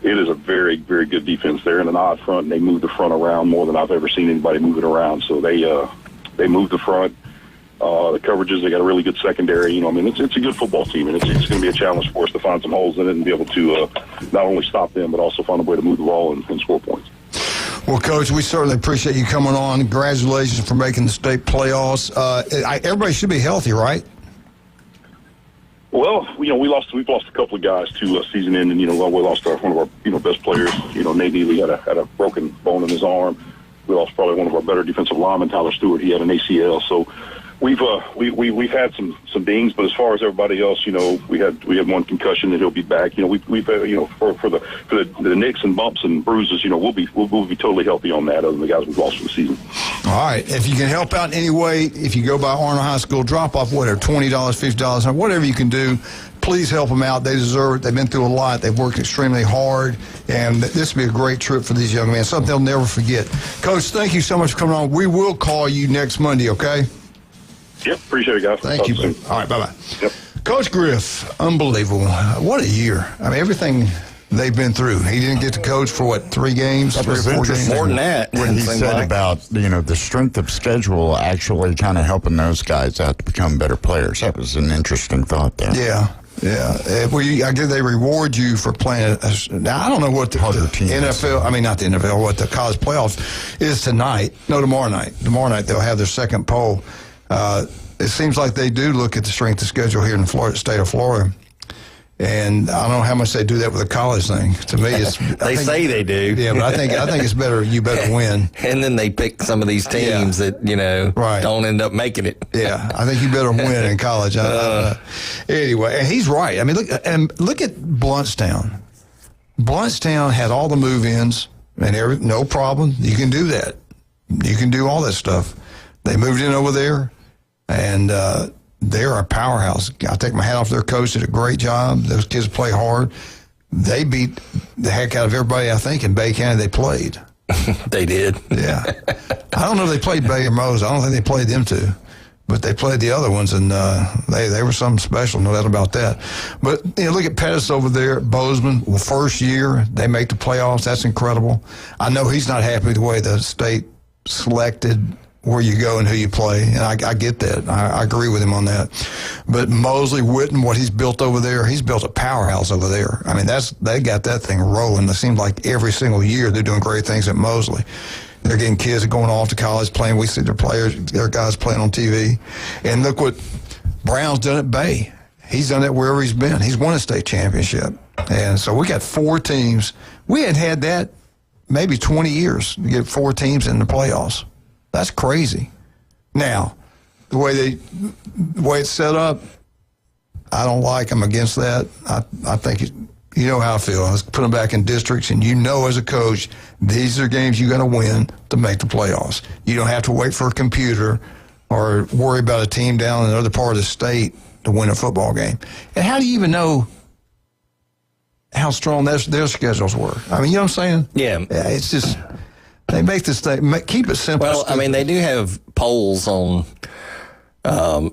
it is a very, very good defense. They're in an odd front, and they move the front around more than I've ever seen anybody move it around. So they move the front. The coverages, they got a really good secondary. It's a good football team, and it's going to be a challenge for us to find some holes in it and be able to not only stop them, but also find a way to move the ball and score points. Well, Coach, we certainly appreciate you coming on. Congratulations for making the state playoffs. Everybody should be healthy, right? Well, we've lost a couple of guys to season end, and we lost one of our best players. Nate Neely had a broken bone in his arm. We lost probably one of our better defensive linemen, Tyler Stewart. He had an ACL. So we've had some dings, but as far as everybody else, we had one concussion that he'll be back. We've for the nicks and bumps and bruises, we'll be totally healthy on that. Other than the guys we've lost for the season. All right. If you can help out in any way, if you go by Arnold High School, drop off whatever, $20, $50, whatever you can do. Please help them out. They deserve it. They've been through a lot. They've worked extremely hard, and this will be a great trip for these young men, something they'll never forget. Coach, thank you so much for coming on. We will call you next Monday, okay? Yep, appreciate it, guys. Thank you. All right, bye-bye. Yep. Coach Griff, unbelievable. What a year. Everything they've been through. He didn't get to coach for, 3 games? That was interesting. More than that. When he said about, the strength of schedule actually kind of helping those guys out to become better players. That was an interesting thought there. Yeah. I guess they reward you for playing. Now, I don't know what the NFL, not the NFL, what the college playoffs is tonight. No, tomorrow night. Tomorrow night they'll have their second poll. It seems like they do look at the strength of schedule here in the state of Florida. And I don't know how much they do that with the college thing. To me, it's say they do. Yeah, but I think it's better. You better win. And then they pick some of these teams that don't end up making it. Yeah, I think you better win in college. Anyway, and he's right. Look at Bluntstown. Bluntstown had all the move-ins and no problem. You can do that. You can do all that stuff. They moved in over there, and they're a powerhouse. I take my hat off to their coach. Did a great job. Those kids play hard. They beat the heck out of everybody, I think, in Bay County they played. They did. Yeah. I don't know if they played Bay or Mose. I don't think they played them two. But they played the other ones, and they were something special, no doubt about that. But look at Pettis over there, Bozeman. Well, first year, they make the playoffs. That's incredible. I know he's not happy with the way the state selected where you go and who you play, and I get that. I agree with him on that. But Mosley, Witten, what he's built over there, he's built a powerhouse over there. They got that thing rolling. It seems like every single year they're doing great things at Mosley. They're getting kids going off to college playing. We see their guys playing on TV. And look what Brown's done at Bay. He's done that wherever he's been. He's won a state championship. And so we got 4 teams. We hadn't had that maybe 20 years to get 4 teams in the playoffs. That's crazy. Now, the way it's set up, I don't like them against that. I think you know how I feel. Let's put them back in districts, and as a coach, these are games you got to win to make the playoffs. You don't have to wait for a computer or worry about a team down in another part of the state to win a football game. And how do you even know how strong their schedules were? You know what I'm saying? Yeah. It's just they make this thing, keep it simple. Well, they do have polls on the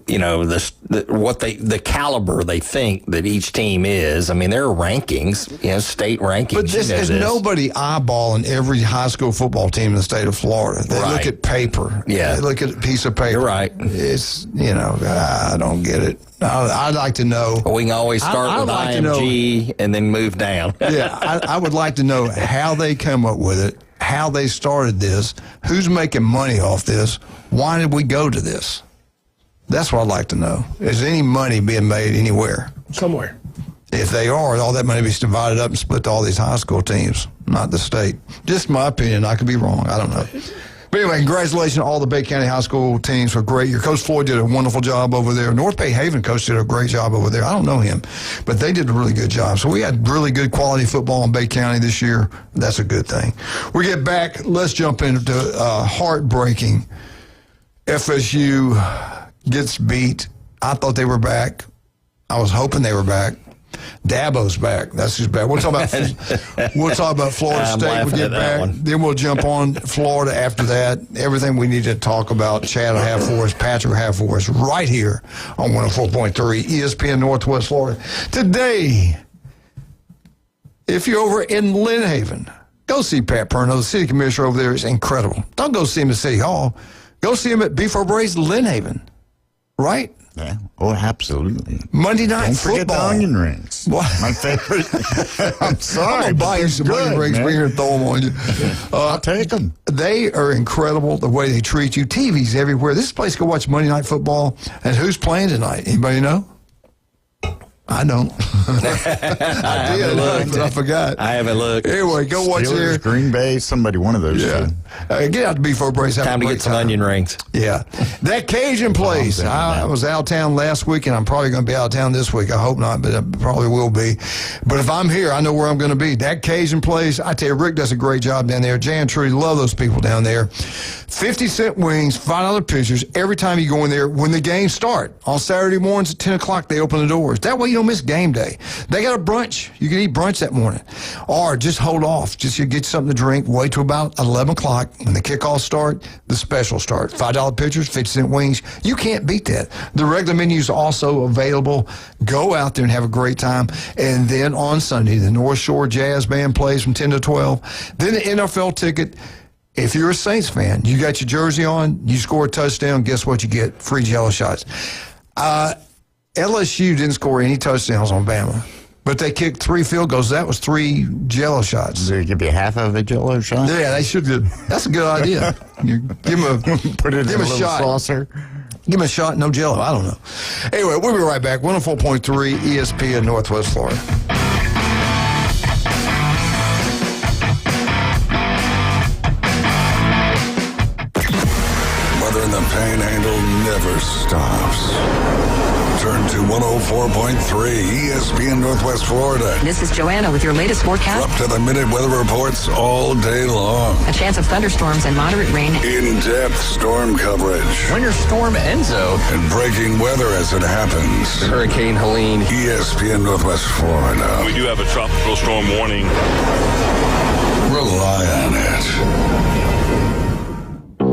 caliber they think that each team is. There are rankings, state rankings. But there's nobody eyeballing every high school football team in the state of Florida. They look at paper. Yeah. They look at a piece of paper. You're right. It's, I don't get it. I'd like to know. We can always start with IMG and then move down. Yeah, I would like to know how they come up with it, how they started this, who's making money off this, why did we go to this? That's what I'd like to know. Is any money being made anywhere? Somewhere. If they are, all that money be divided up and split to all these high school teams, not the state. Just my opinion. I could be wrong. I don't know. But anyway, congratulations to all the Bay County high school teams for a great year. Coach Floyd did a wonderful job over there. North Bay Haven coach did a great job over there. I don't know him, but they did a really good job. So we had really good quality football in Bay County this year. That's a good thing. We get back. Let's jump into heartbreaking. FSU gets beat. I thought they were back. I was hoping they were back. Dabo's back. That's who's back. We'll talk about Florida State. We'll get back. Then we'll jump on Florida after that. Everything we need to talk about, Chad will have for us, Patrick will have for us right here on 104.3 ESPN Northwest Florida. Today If you're over in Lynn Haven, go see Pat Perno. The city commissioner over there is incredible. Don't go see him at City Hall. Go see him at B4 Braves Lynn Haven. Right? Yeah. Oh, absolutely. Monday night Don't football. forget the onion rings. What? My favorite. I'm sorry. I'm going to buy you some onion rings. Bring here and throw them on you. I'll take them. They are incredible, the way they treat you. TV's everywhere. This place go watch Monday Night Football. And who's playing tonight? Anybody know? I don't. I did, but I forgot. I haven't looked. Anyway, go watch Steelers, here. Green Bay, somebody, one of those two. Get out to B4 Brace. Time to get some onion rings. Yeah. That Cajun place. I was out of town last week, and I'm probably going to be out of town this week. I hope not, but I probably will be. But if I'm here, I know where I'm going to be. That Cajun place, I tell you, Rick does a great job down there. Jay and Trudy love those people down there. 50-cent wings, $5 pitchers every time you go in there when the games start. On Saturday mornings at 10 o'clock, they open the doors. That way you don't miss game day. They got a brunch. You can eat brunch that morning. Or just hold off. Just you get something to drink. Wait till about 11 o'clock. When the kickoffs start, the specials start. $5 pitchers, 50-cent wings. You can't beat that. The regular menu is also available. Go out there and have a great time. And then on Sunday, the North Shore Jazz Band plays from 10 to 12. Then the NFL ticket. If you're a Saints fan, you got your jersey on, you score a touchdown, guess what you get? Free Jello shots. LSU didn't score any touchdowns on Bama, but they kicked 3 field goals. That was 3 Jello shots. Did they give you half of a Jello shot? Yeah, they should. That's a good idea. You give them Put it in a little shot. saucer. Give them a shot, no Jello. I don't know. Anyway, we'll be right back. 104.3 ESPN Northwest Florida. Weather in the Panhandle never stops. Turn to 104.3 ESPN Northwest Florida. This is Joanna with your latest forecast. Up to the minute weather reports all day long. A chance of thunderstorms and moderate rain. In-depth storm coverage. Winter Storm Enzo. And breaking weather as it happens. Hurricane Helene. ESPN Northwest Florida. We do have a tropical storm warning. Rely on it.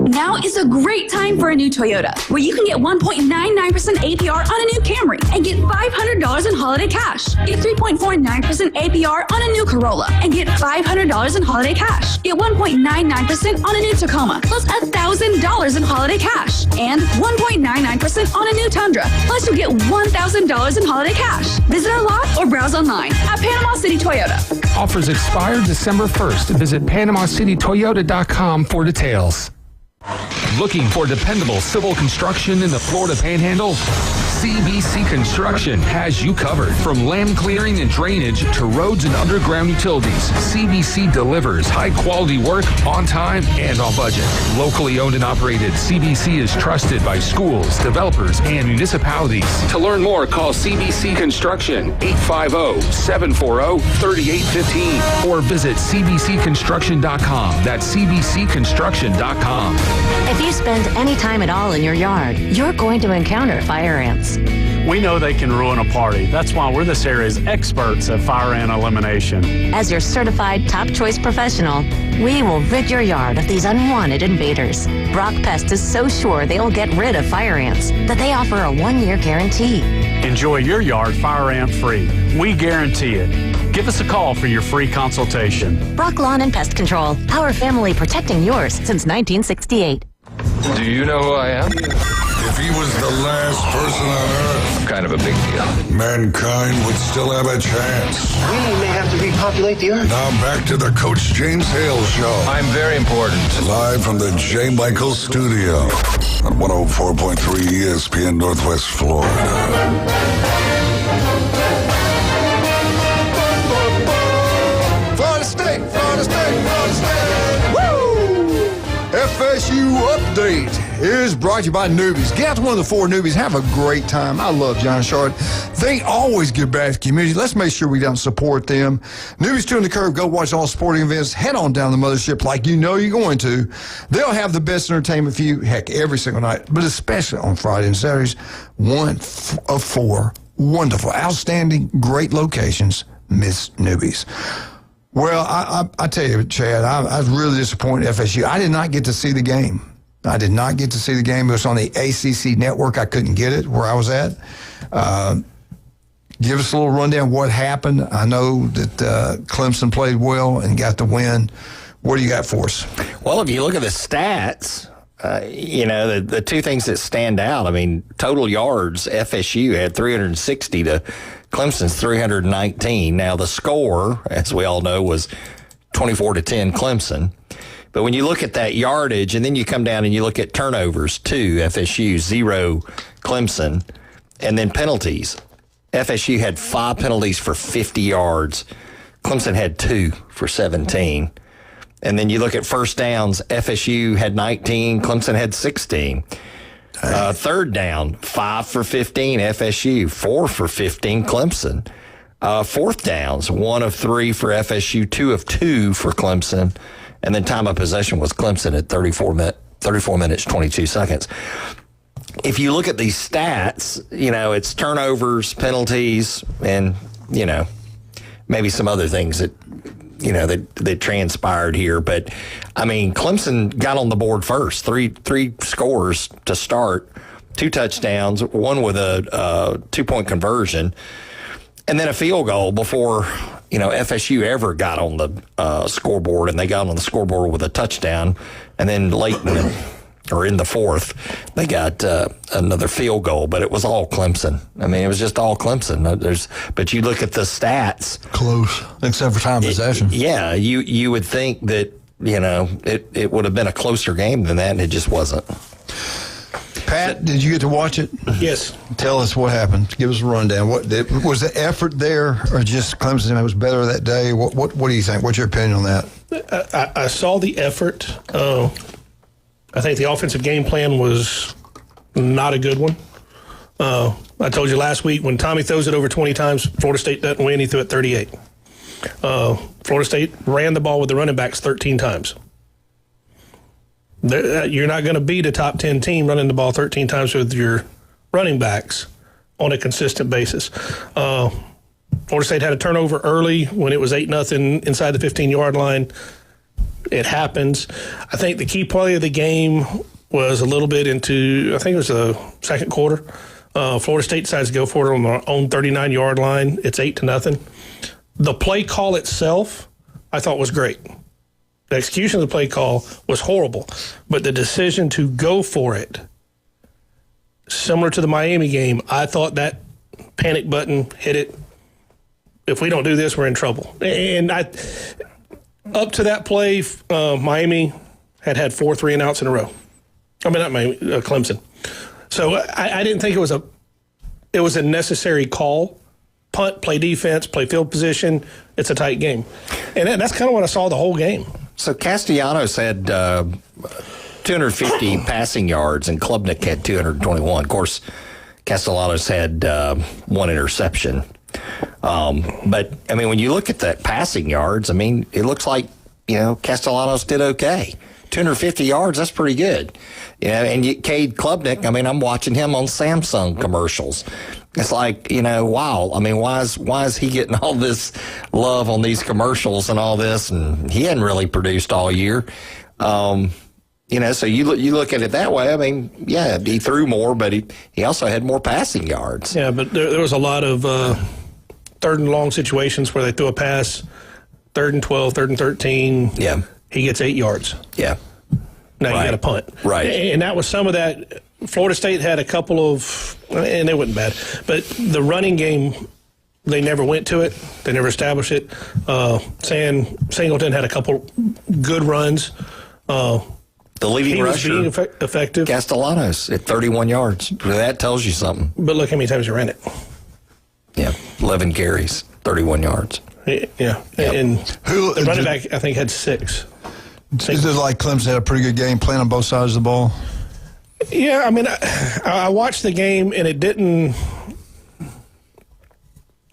Now is a great time for a new Toyota, where you can get 1.99% APR on a new Camry and get $500 in holiday cash. Get 3.49% APR on a new Corolla and get $500 in holiday cash. Get 1.99% on a new Tacoma, plus $1,000 in holiday cash. And 1.99% on a new Tundra, plus you'll get $1,000 in holiday cash. Visit our lot or browse online at Panama City Toyota. Offers expire December 1st. Visit PanamaCityToyota.com for details. Looking for dependable civil construction in the Florida Panhandle? CBC Construction has you covered. From land clearing and drainage to roads and underground utilities, CBC delivers high-quality work on time and on budget. Locally owned and operated, CBC is trusted by schools, developers, and municipalities. To learn more, call CBC Construction 850-740-3815 or visit cbcconstruction.com. That's cbcconstruction.com. If you spend any time at all in your yard, you're going to encounter fire ants. We know they can ruin a party. That's why we're this area's experts at fire ant elimination. As your certified top choice professional, we will rid your yard of these unwanted invaders. Brock Pest is so sure they'll get rid of fire ants that they offer a 1-year guarantee. Enjoy your yard fire ant free. We guarantee it. Give us a call for your free consultation. Brock Lawn and Pest Control, our family protecting yours since 1968. Do you know who I am? If he was the last person on Earth, I'm kind of a big deal. mankind would still have a chance. We may have to repopulate the Earth. Now back to the Coach James Hale Show. I'm very important. Live from the J. Michael Studio on 104.3 ESPN Northwest Florida. Florida State, Florida State, Florida State. Woo! FSU Update is brought to you by Newbies. Get out to one of the 4 Newbies. Have a great time. I love John Charlotte. They always give back to the community. Let's make sure we don't support them. Newbies 2 on the Curve. Go watch all sporting events. Head on down the mothership like you know you're going to. They'll have the best entertainment for you, heck, every single night, but especially on Friday and Saturdays. 1 of 4 wonderful, outstanding, great locations. Miss Newbies. Well, I tell you, Chad, I was really disappointed in FSU. I did not get to see the game. I did not get to see the game. It was on the ACC network. I couldn't get it where I was at. Give us a little rundown what happened. I know that Clemson played well and got the win. What do you got for us? Well, if you look at the stats, the two things that stand out, I mean, total yards, FSU had 360 to Clemson's 319. Now, the score, as we all know, was 24-10 Clemson. But when you look at that yardage, and then you come down and you look at turnovers, 2 FSU, 0 Clemson, and then penalties. FSU had 5 penalties for 50 yards. Clemson had 2 for 17. And then you look at first downs, FSU had 19, Clemson had 16. Third down, 5 for 15, FSU, 4 for 15, Clemson. Fourth downs, 1 of 3 for FSU, 2 of 2 for Clemson. And then time of possession was Clemson at 34 minutes, 22 seconds. If you look at these stats, it's turnovers, penalties, and, maybe some other things that, that transpired here. But, I mean, Clemson got on the board first. Three scores to start, 2 touchdowns, one with a 2-point conversion, and then a field goal before, FSU ever got on the scoreboard, and they got on the scoreboard with a touchdown. And then late in the fourth, they got another field goal, but it was all Clemson. I mean, it was just all Clemson. But you look at the stats. Close, except for time possession. Yeah, you would think that, it would have been a closer game than that, and it just wasn't. Pat, did you get to watch it? Yes. Tell us what happened. Give us a rundown. What was the effort there, or just Clemson was better that day? What do you think? What's your opinion on that? I saw the effort. I think the offensive game plan was not a good one. I told you last week, when Tommy throws it over 20 times, Florida State doesn't win. He threw it 38. Florida State ran the ball with the running backs 13 times. You're not going to beat a top 10 team running the ball 13 times with your running backs on a consistent basis. Florida State had a turnover early when it was 8-0 inside the 15-yard line. It happens. I think the key play of the game was a little bit into, I think it was the second quarter. Florida State decides to go for it on their own 39-yard line. It's 8-0. The play call itself, I thought, was great. The execution of the play call was horrible, but the decision to go for it, similar to the Miami game, I thought that panic button hit it. If we don't do this, we're in trouble. And up to that play, Miami had 4 3-and-outs in a row. I mean, not Miami, Clemson. So I didn't think it was a necessary call. Punt, play defense, play field position. It's a tight game. And that's kind of what I saw the whole game. So Castellanos had 250 passing yards, and Klubnik had 221. Of course, Castellanos had 1 interception. But, I mean, when you look at that passing yards, I mean, it looks like, Castellanos did okay. 250 yards, that's pretty good. And Cade Klubnik, I mean, I'm watching him on Samsung commercials. It's like, wow. I mean, why is he getting all this love on these commercials and all this? And he hadn't really produced all year. So you look at it that way. I mean, yeah, he threw more, but he also had more passing yards. Yeah, but there was a lot of third and long situations where they threw a pass, 3rd and 12, 3rd and 13. Yeah. He gets 8 yards. Yeah. Now you got a punt. Right. And that was some of that. Florida State had a couple of, and they weren't bad, but the running game, they never went to it. They never established it. Singleton had a couple good runs. The leading rusher, was being effective. Castellanos at 31 yards. That tells you something. But look how many times he ran it. Yeah, 11 carries, 31 yards. Yeah. Yep. And the running back, I think, had 6. Is it like Clemson had a pretty good game playing on both sides of the ball? Yeah, I mean, I watched the game, and it didn't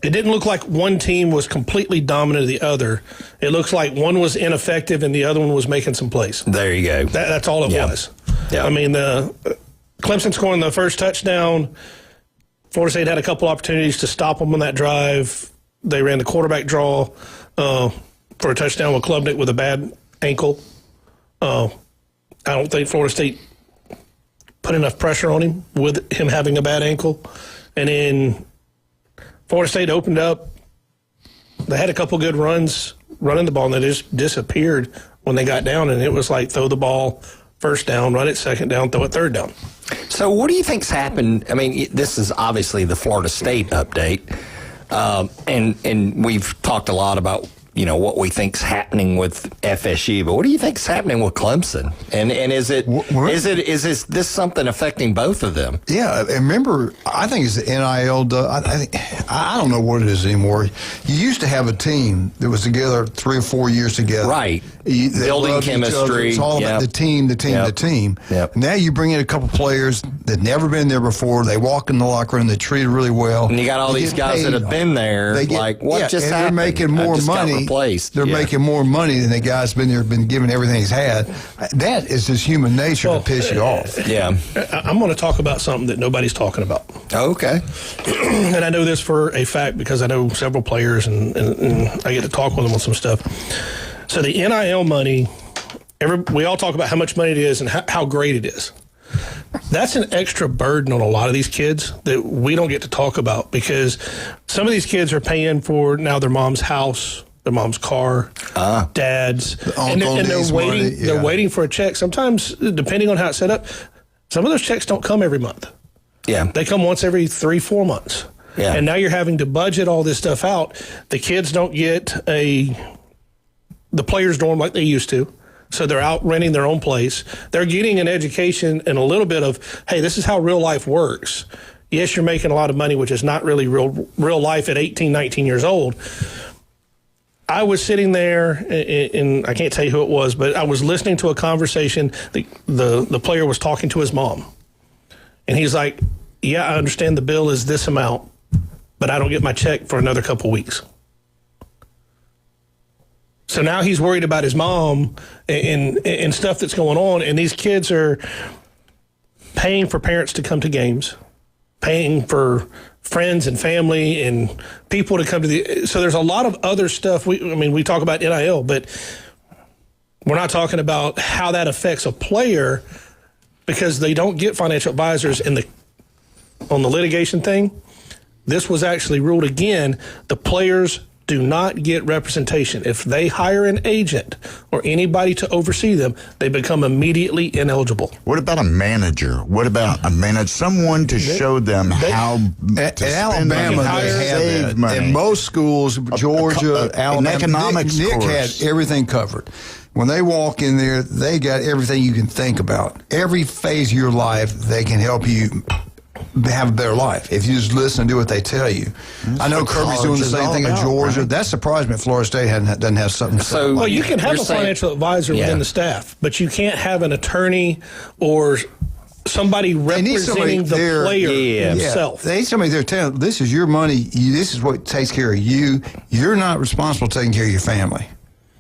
look like one team was completely dominant of the other. It looks like one was ineffective and the other one was making some plays. There you go. That's all it was. Yeah. I mean, Clemson scoring the first touchdown. Florida State had a couple opportunities to stop them on that drive. They ran the quarterback draw for a touchdown with Klubnik with a bad ankle. I don't think Florida State put enough pressure on him with him having a bad ankle. And then Florida State opened up. They had a couple good runs running the ball, and they just disappeared when they got down, and it was like throw the ball first down, run it second down, throw it third down. So what do you think's happened? I mean, this is obviously the Florida State update, and we've talked a lot about what we think's happening with FSU, but what do you think's happening with Clemson? And is this something affecting both of them? Yeah, and remember, I think it's the NIL. I don't know what it is anymore. You used to have a team that was together 3 or 4 years together, right? Building chemistry. It's all about the team. Yep. Now you bring in a couple players that never been there before. They walk in the locker room. They treated really well. And you got all these guys that have been there. What just happened? They're making more money. They're making more money than the guy's been there, been given everything he's had. That is just human nature to piss you off. Yeah. I'm going to talk about something that nobody's talking about. Okay. And I know this for a fact because I know several players and I get to talk with them on some stuff. So the NIL money, we all talk about how much money it is and how great it is. That's an extra burden on a lot of these kids that we don't get to talk about because some of these kids are paying for now their mom's house, their mom's car, dad's, and they're waiting. Money, They're waiting for a check. Sometimes, depending on how it's set up, some of those checks don't come every month. Yeah, they come once every 3-4 months. Yeah, and now you're having to budget all this stuff out. The kids don't get the players' dorm like they used to. So they're out renting their own place. They're getting an education and a little bit of, hey, this is how real life works. Yes, you're making a lot of money, which is not really real life at 18, 19 years old. I was sitting there, and I can't tell you who it was, but I was listening to a conversation. The player was talking to his mom. And he's like, yeah, I understand the bill is this amount, but I don't get my check for another couple weeks. So now he's worried about his mom and stuff that's going on, and these kids are paying for parents to come to games, paying for friends and family and people to come to so there's a lot of other stuff. We talk about NIL, but we're not talking about how that affects a player because they don't get financial advisors on the litigation thing. This was actually ruled again. The players do not get representation. If they hire an agent or anybody to oversee them, they become immediately ineligible. What about a manager? What about someone to show them how at Alabama they have that. In most schools, Georgia, Alabama, an economics Nick course. had everything covered. When they walk in there, they got everything you can think about. Every phase of your life, they can help you have a better life if you just listen and do what they tell you. I know Kirby's doing the same thing in Georgia. Right? That surprised me. Florida State doesn't have something. So, well, you can have a financial advisor within the staff, but you can't have an attorney or somebody representing the player himself. They need somebody there telling, this is your money. This is what takes care of you. You're not responsible for taking care of your family.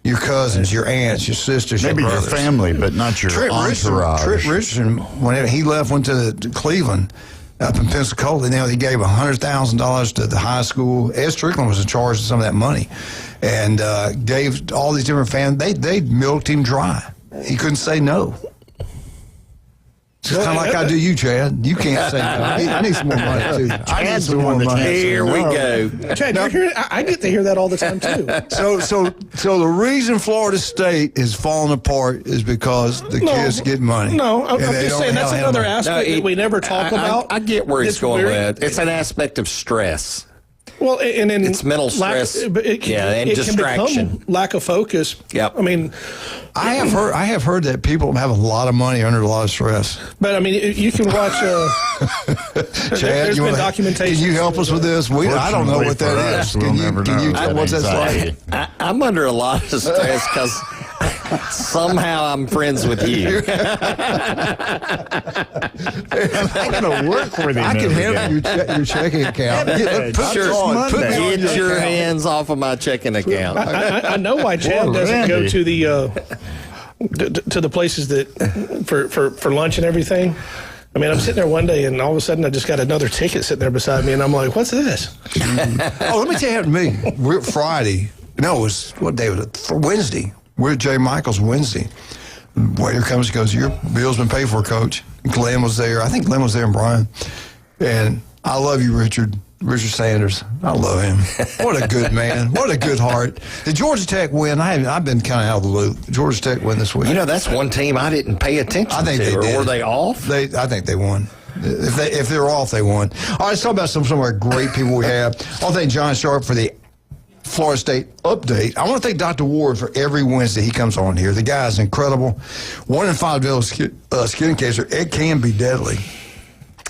Your cousins, your aunts, your sisters, maybe your brothers. Your family, but not your entourage. Trent Richardson, whenever he went to Cleveland, up in Pensacola, he gave $100,000 to the high school. Ed Strickland was in charge of some of that money, and gave all these different families. They milked him dry. He couldn't say no. It's kind of like I do you, Chad. You can't say no. I need some more money, too. I need some more money. Here we go. Chad, I get to hear that all the time, too. So the reason Florida State is falling apart is because the kids get money. No, I'm just saying that's another aspect that we never talk about. I get where he's going with. It's an aspect of stress. Well, and then it's mental stress, and distraction, can become lack of focus. Yep. I mean, I have heard that people have a lot of money under a lot of stress. But I mean, you can watch. Chad, there's been documentation. Can you help us with this? I don't know what that is. Can you tell what's that like? I'm under a lot of stress because somehow I'm friends with you. I gotta work with you. I can handle your checking account. Get your hands off of my checking account. I know why Chad doesn't go to the places that for lunch and everything. I mean, I'm sitting there one day, and all of a sudden, I just got another ticket sitting there beside me, and I'm like, "What's this?" Let me tell you what happened to me. We're Friday. No, it was what day was it? For Wednesday. We're at J. Michael's Wednesday. Waiter comes and goes, "Your bill's been paid for, Coach." Glenn was there. I think Glenn was there and Brian. And I love you, Richard. Richard Sanders. I love him. What a good man. What a good heart. Did Georgia Tech win? I've been kind of out of the loop. Georgia Tech win this week. That's one team I didn't pay attention to. They did. Were they off? I think they won. If they're off, they won. All right, let's talk about some of our great people we have. I want to thank John Sharp for the Florida State update. I want to thank Dr. Ward for every Wednesday he comes on here. The guy is incredible. 1 in 5 skin cancer, it can be deadly.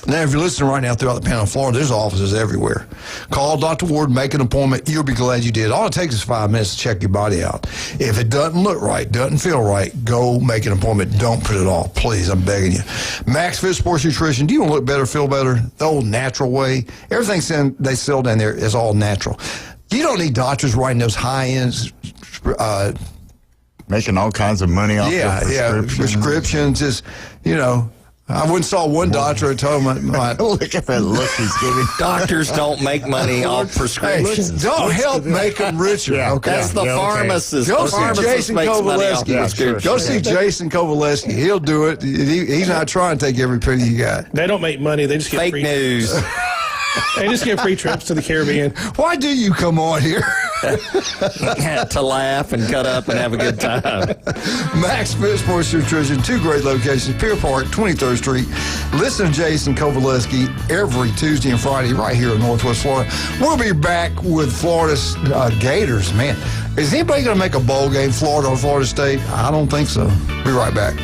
Now, if you're listening right now throughout the Panhandle of Florida, there's offices everywhere. Call Dr. Ward, make an appointment. You'll be glad you did. All it takes is 5 minutes to check your body out. If it doesn't look right, doesn't feel right, go make an appointment. Don't put it off. Please, I'm begging you. Max Fit Sports Nutrition. Do you want to look better, feel better? The old natural way. Everything they sell down there is all natural. You don't need doctors writing those high-end making all kinds of money off prescriptions. Just, I wouldn't saw one doctor who told me, look at that look he's giving. Doctors don't make money off prescriptions. Hey, don't help make them richer. Okay. That's the pharmacist. Go see Jason Kovaleski. Go see Jason Kovaleski. He'll do it. He's not trying to take every penny you got. They don't make money. They just get fake news. They just get free trips to the Caribbean. Why do you come on here? To laugh and cut up and have a good time. Max Fit Sports Nutrition, 2 great locations, Pier Park, 23rd Street. Listen to Jason Kovaleski every Tuesday and Friday right here in Northwest Florida. We'll be back with Florida's Gators. Man, is anybody going to make a bowl game, Florida or Florida State? I don't think so. Be right back.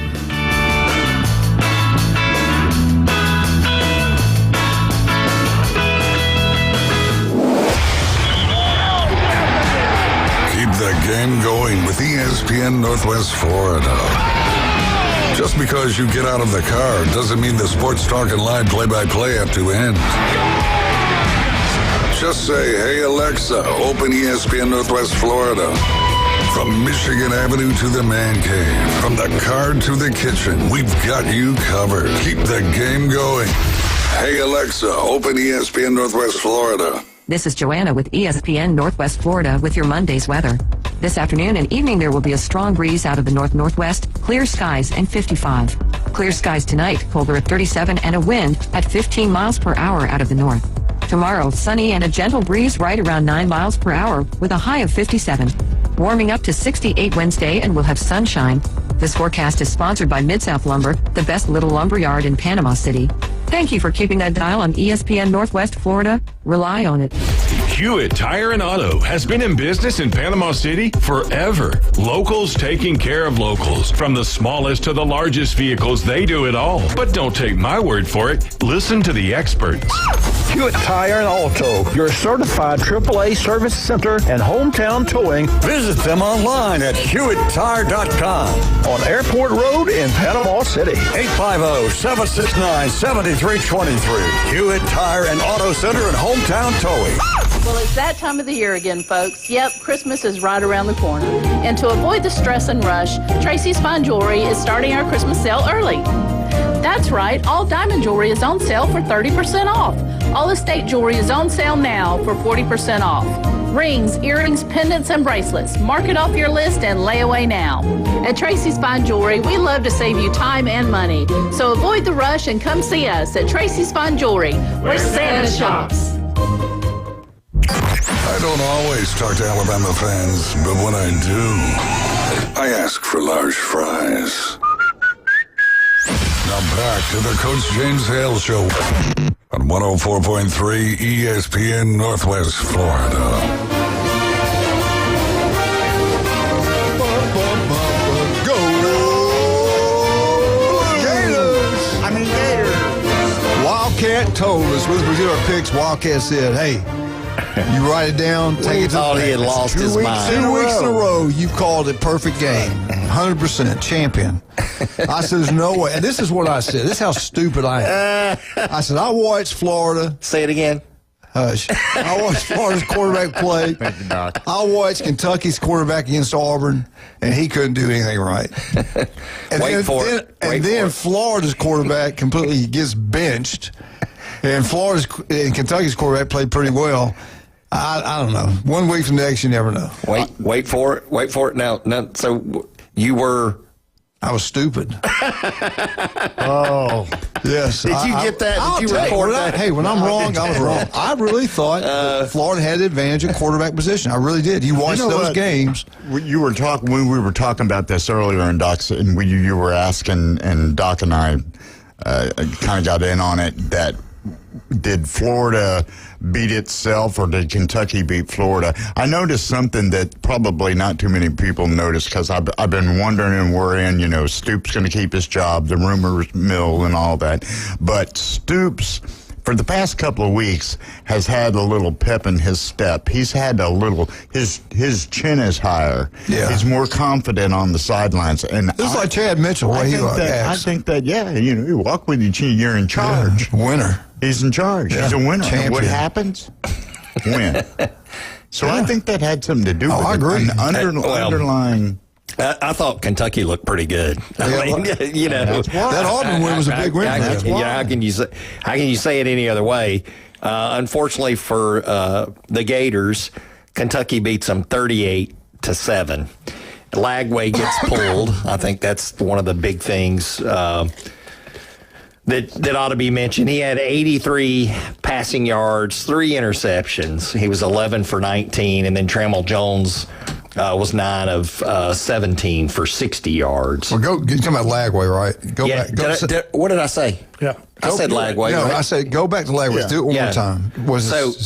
The game going with ESPN Northwest Florida. Just because you get out of the car doesn't mean the Sports Talk and Live play-by-play have to end. Just say, hey Alexa, open ESPN Northwest Florida. From Michigan Avenue to the man cave, from the car to the kitchen, we've got you covered. Keep the game going. Hey Alexa, open ESPN Northwest Florida. This is Joanna with ESPN Northwest Florida with your Monday's weather. This afternoon and evening there will be a strong breeze out of the north-northwest, clear skies and 55. Clear skies tonight, colder at 37 and a wind at 15 miles per hour out of the north. Tomorrow, sunny and a gentle breeze right around 9 miles per hour with a high of 57. Warming up to 68 Wednesday and we'll have sunshine. This forecast is sponsored by Mid-South Lumber, the best little lumber yard in Panama City. Thank you for keeping that dial on ESPN Northwest Florida. Rely on it. Hewitt Tire and Auto has been in business in Panama City forever. Locals taking care of locals. From the smallest to the largest vehicles, they do it all. But don't take my word for it. Listen to the experts. Hewitt Tire and Auto, your certified AAA service center and hometown towing. Visit them online at HewittTire.com. On Airport Road in Panama City. 850-769-7323. Hewitt Tire and Auto Center and hometown towing. Well, it's that time of the year again, folks. Yep, Christmas is right around the corner. And to avoid the stress and rush, Tracy's Fine Jewelry is starting our Christmas sale early. That's right, all diamond jewelry is on sale for 30% off. All estate jewelry is on sale now for 40% off. Rings, earrings, pendants, and bracelets. Mark it off your list and lay away now. At Tracy's Fine Jewelry, we love to save you time and money. So avoid the rush and come see us at Tracy's Fine Jewelry, where Santa shops. I don't always talk to Alabama fans, but when I do, I ask for large fries. Now back to the Coach James Hale Show on 104.3 ESPN Northwest Florida. Go Gators! Gators! Wildcat told us, we did our picks, Wildcat said, hey, you write it down, take it to the he had lost his mind. 2 weeks in a row, you've called it perfect game. 100% champion. I said, there's no way. And this is what I said. This is how stupid I am. I said, I watched Florida. Say it again. Hush. I watched Florida's quarterback play. Thank you, Doc. I watched Kentucky's quarterback against Auburn, and he couldn't do anything right. And then Florida's quarterback completely gets benched, and Kentucky's quarterback played pretty well. I don't know. 1 week from next, you never know. Wait for it. Wait for it. Now, so you were I was stupid. Oh, yes. Did you get that? Did you record that? Hey, when I'm wrong, I was wrong. I really thought Florida had the advantage of quarterback position. I really did. You watched those games. You were talking when we were talking about this earlier, and Doc, and you were asking, and Doc and I kind of got in on it. That did Florida beat itself, or did Kentucky beat Florida? I noticed something that probably not too many people noticed, because I've been wondering and worrying, Stoops going to keep his job, the rumor mill and all that. But Stoops, for the past couple of weeks, has had a little pep in his step. He's had a little, his chin is higher. Yeah. He's more confident on the sidelines. And It's like Chad Mitchell. I think that, you walk with your chin, you're in charge. Yeah, winner. He's in charge. Yeah. He's a winner. Champion. And what happens? Win. So I think that had something to do with I agree. an underlying. I thought Kentucky looked pretty good. That Auburn win was a big win. How can you say it any other way? Unfortunately for the Gators, Kentucky beats them 38-7. Lagway gets pulled. I think that's one of the big things that ought to be mentioned. He had 83 passing yards, 3 interceptions. He was 11 for 19, and then Trammell Jones was 9 of 17 for 60 yards. Well, you're talking about Lagway, right? What did I say? Yeah. I said Lagway. No, right? I said go back to Lagway. Yeah. Do it one more time.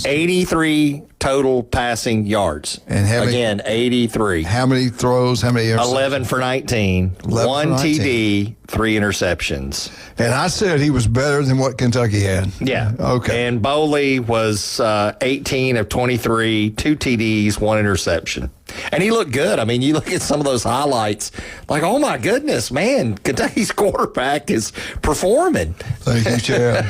83 total passing yards. And again, 83. How many throws? How many interceptions? 11 for 19. 1 TD, 3 interceptions. And I said he was better than what Kentucky had. Yeah. Okay. And Boley was 18 of 23, 2 TDs, 1 interception. And he looked good. I mean, you look at some of those highlights, like, oh, my goodness, man, Kentucky's quarterback is performing. Thank you, Chad.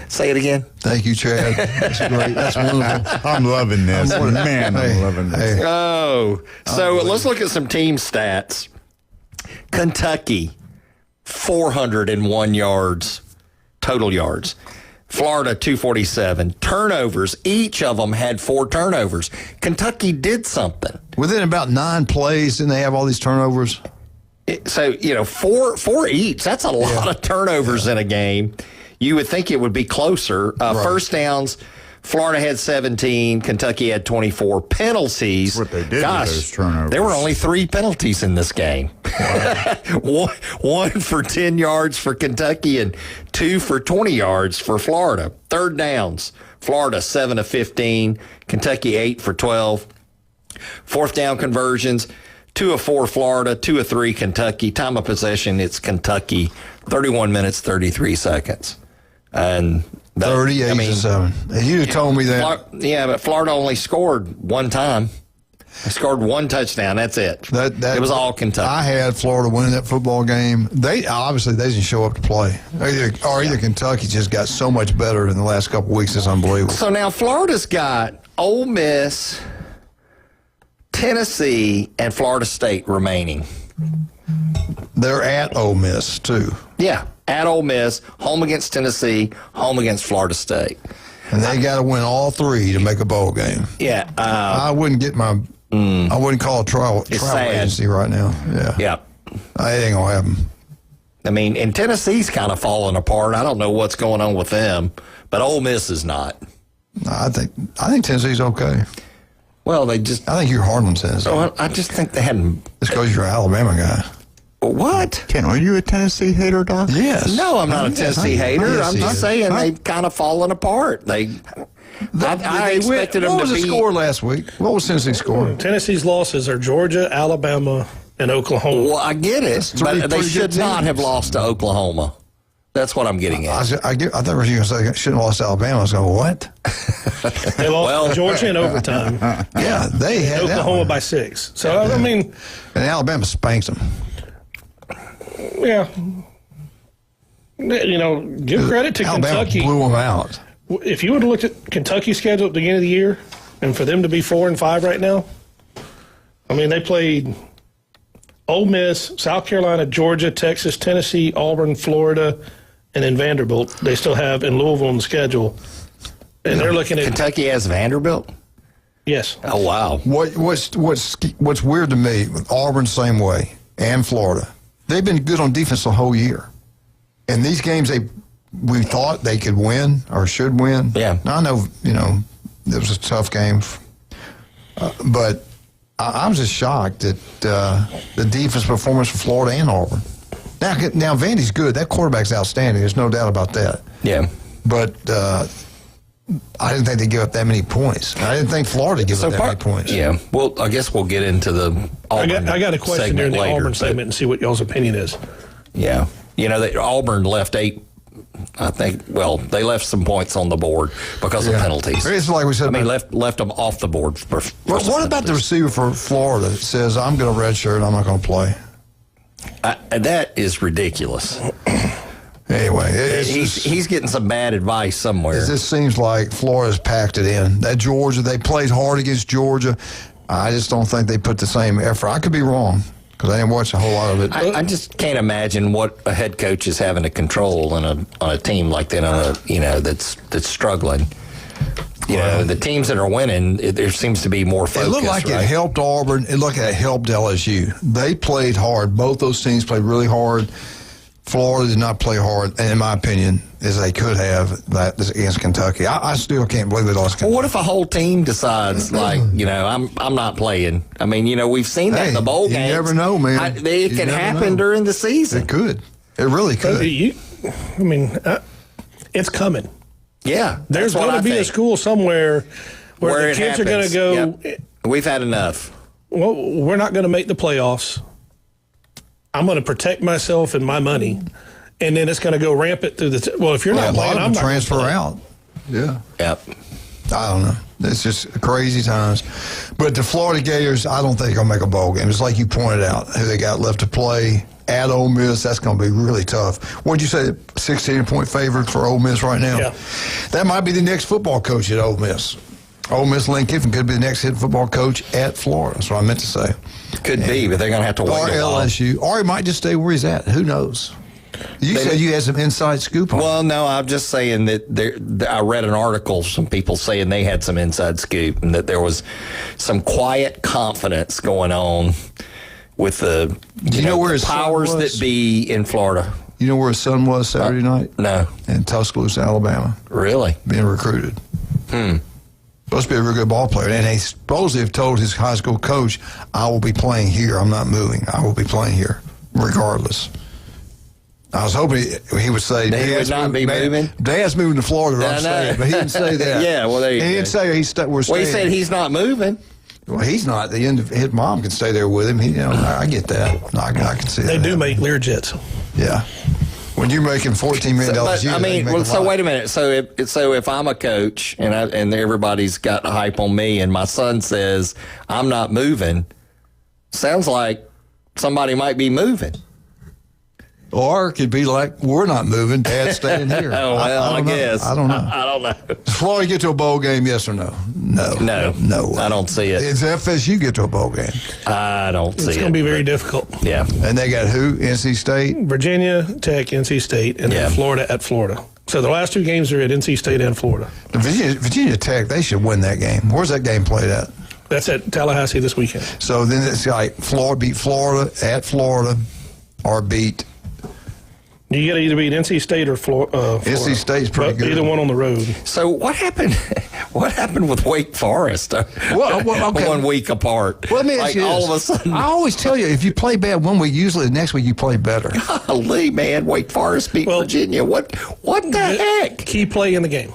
Say it again. Thank you, Chad. That's great. That's wonderful. I'm loving this. Man, I'm loving this. Oh, so let's look at some team stats. Kentucky, 401 yards, total yards. Florida, 247. Turnovers, each of them had 4 turnovers. Kentucky did something. Within about 9 plays, didn't they have all these turnovers? So, 4 each. That's a lot of turnovers in a game. You would think it would be closer. Right. First downs, Florida had 17. Kentucky had 24. Penalties. What they did with those turnovers. There were only 3 penalties in this game. Wow. one for 10 yards for Kentucky and 2 for 20 yards for Florida. Third downs, Florida 7 of 15. Kentucky 8 for 12. Fourth down conversions, 2 of 4 Florida, 2 of 3 Kentucky. Time of possession, it's Kentucky, 31 minutes, 33 seconds. And 38-7. You told me that. But Florida only scored 1 time. They scored 1 touchdown. That's it. It was all Kentucky. I had Florida winning that football game. They didn't show up to play. Either Kentucky just got so much better in the last couple of weeks. It's unbelievable. So now Florida's got Ole Miss, Tennessee, and Florida State remaining. They're at Ole Miss, too. Yeah, at Ole Miss, home against Tennessee, home against Florida State. And they got to win all 3 to make a bowl game. Yeah. I wouldn't get I wouldn't call a trial agency right now. Yeah. Yeah. It ain't going to happen. I mean, and Tennessee's kind of falling apart. I don't know what's going on with them, but Ole Miss is not. I think Tennessee's okay. Well, I think you're hard on Tennessee. Oh, I just think they hadn't. It's because you're an Alabama guy. What? Ken, are you a Tennessee hater, Doc? Yes. No, I'm not a Tennessee hater. I'm just saying they've kind of fallen apart. I expected them to be. What was the score last week? What was Tennessee's score? Tennessee's losses are Georgia, Alabama, and Oklahoma. Well, I get it, but they should not have lost to Oklahoma. That's what I'm getting at. I thought you were going to say shouldn't have lost to Alabama. I was going, what? They lost to Georgia in overtime. Yeah, they had Oklahoma by 6. So, I mean. And Alabama spanks them. Yeah. Give credit to Alabama Kentucky. Blew them out. If you would have looked at Kentucky's schedule at the beginning of the year, and for them to be 4-5 right now, I mean, they played Ole Miss, South Carolina, Georgia, Texas, Tennessee, Auburn, Florida, and then Vanderbilt. They still have in Louisville on the schedule. And they're looking at Kentucky has Vanderbilt? Yes. Oh, wow. What's weird to me, with Auburn, same way. and Florida. They've been good on defense the whole year. And these games we thought they could win or should win. Yeah. Now, I know, it was a tough game. But I was just shocked at the defense performance for Florida and Auburn. Now Vandy's good. That quarterback's outstanding. There's no doubt about that. Yeah. But I didn't think they'd give up that many points. I didn't think Florida give up that many points. Yeah. Well, I guess we'll get into the Auburn I got a question during the Auburn segment and see what y'all's opinion is. Yeah. Auburn left 8. I think, they left some points on the board because of penalties. It's like we said. Left them off the board. What about the receiver for Florida that says, I'm going to redshirt, I'm not going to play? That is ridiculous. Anyway, he's getting some bad advice somewhere. It just seems like Florida's packed it in. That Georgia, they played hard against Georgia. I just don't think they put the same effort. I could be wrong because I didn't watch a whole lot of it. I just can't imagine what a head coach is having to control on a team like that. That's struggling. The teams that are winning, there seems to be more focus. It looked like it helped Auburn. It looked like it helped LSU. They played hard. Both those teams played really hard. Florida did not play hard, in my opinion, as they could have against Kentucky. I still can't believe they lost Kentucky. Well, what if a whole team decides, I'm not playing? I mean, we've seen that in the bowl games. You never know, man. It can happen during the season. It could. It really could. It's coming. Yeah. There's going to be a school somewhere where the kids are going to go. Yep. We've had enough. Well, we're not going to make the playoffs. I'm going to protect myself and my money, and then it's going to go rampant through the. If you're not playing, I'm not transfer out. Yeah. Yep. I don't know. It's just crazy times. But the Florida Gators, I don't think they'll make a bowl game. It's like you pointed out, who they got left to play at Ole Miss. That's going to be really tough. What'd you say? 16-point favorite for Ole Miss right now. Yeah. That might be the next football coach at Ole Miss. Ole Miss Lane Kiffin could be the next head football coach at Florida. That's what I meant to say. Could be, but they're going to have to wait or a while. LSU. Or he might just stay where he's at. Who knows? You said you had some inside scoop on it. Well, no, I'm just saying that I read an article, some people saying they had some inside scoop and that there was some quiet confidence going on with the where his powers son was? that be in Florida. You know where his son was Saturday night? No. In Tuscaloosa, Alabama. Really? Being recruited. Supposed to be a real good ball player. And he supposedly have told his high school coach, I will be playing here. I'm not moving. I will be playing here, regardless. I was hoping he would say, he would not be moving? Dad's moving to Florida. I'm staying. But he didn't say that. Yeah, well, there you go. He didn't say we're staying. Well, he said he's not moving. Well, he's not. The end of his mom can stay there with him. I get that. I can see that. They do make Learjets. Yeah. When you're making $14 million a year, wait a minute. So if I'm a coach and everybody's got hype on me, and my son says I'm not moving, sounds like somebody might be moving. Or it could be like, we're not moving, Dad's staying here. Oh, well, I guess. I don't know. I don't know. Does Florida get to a bowl game, yes or no? No. I don't see it. Does FSU get to a bowl game? I don't see it. It's going to be very difficult. Yeah. And they got who? NC State? Virginia Tech, NC State, and then Florida at Florida. So the last two games are at NC State and Florida. Virginia Tech, they should win that game. Where's that game played at? That's at Tallahassee this weekend. So then it's like Florida beat Florida at Florida or beat. You got to either beat NC State or Florida. NC State's pretty good. Either one on the road. So what happened? What happened with Wake Forest? Okay. 1 week apart. Well, let me ask you all this. of a sudden, I always tell you, if you play bad 1 week, usually the next week you play better. Golly, man, Wake Forest beat Virginia. What the heck? Key play in the game.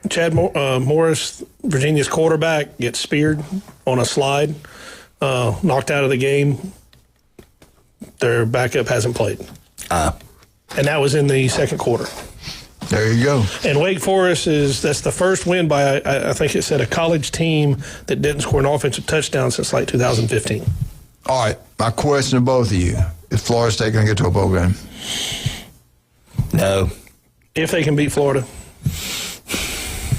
Chad Morris, Virginia's quarterback, gets speared on a slide, knocked out of the game. Their backup hasn't played. And that was in the second quarter. There you go. And Wake Forest that's the first win by, I think it said, a college team that didn't score an offensive touchdown since like 2015. All right, my question to both of you. Is Florida State going to get to a bowl game? No. If they can beat Florida.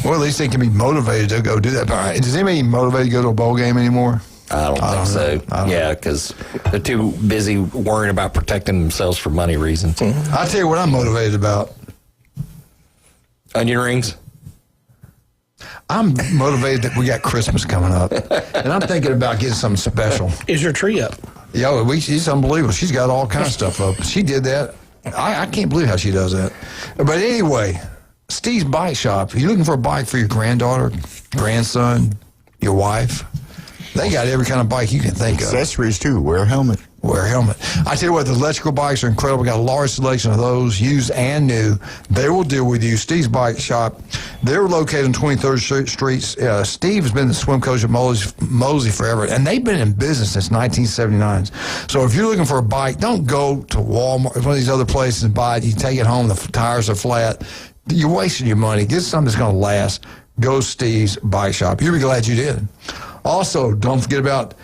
Well, at least they can be motivated to go do that. But does anybody motivated to go to a bowl game anymore? I don't think so. Yeah, because they're too busy worrying about protecting themselves for money reasons. Mm-hmm. I'll tell you what I'm motivated about. Onion rings? I'm motivated that we got Christmas coming up. And I'm thinking about getting something special. Is your tree up? Yeah, she's unbelievable. She's got all kinds of stuff up. She did that. I can't believe how she does that. But anyway, Steve's Bike Shop. If you're looking for a bike for your granddaughter, grandson, your wife, they got every kind of bike you can think of. Accessories, too. Wear a helmet. Wear a helmet. I tell you what, the electrical bikes are incredible. We got a large selection of those, used and new. They will deal with you. Steve's Bike Shop. They're located on 23rd Street. Steve has been the swim coach at Mosey forever, and they've been in business since 1979. So if you're looking for a bike, don't go to Walmart, one of these other places, and buy it. You take it home, the tires are flat. You're wasting your money. Get something that's going to last. Go Steve's Bike Shop. You'll be glad you did. Also, don't forget about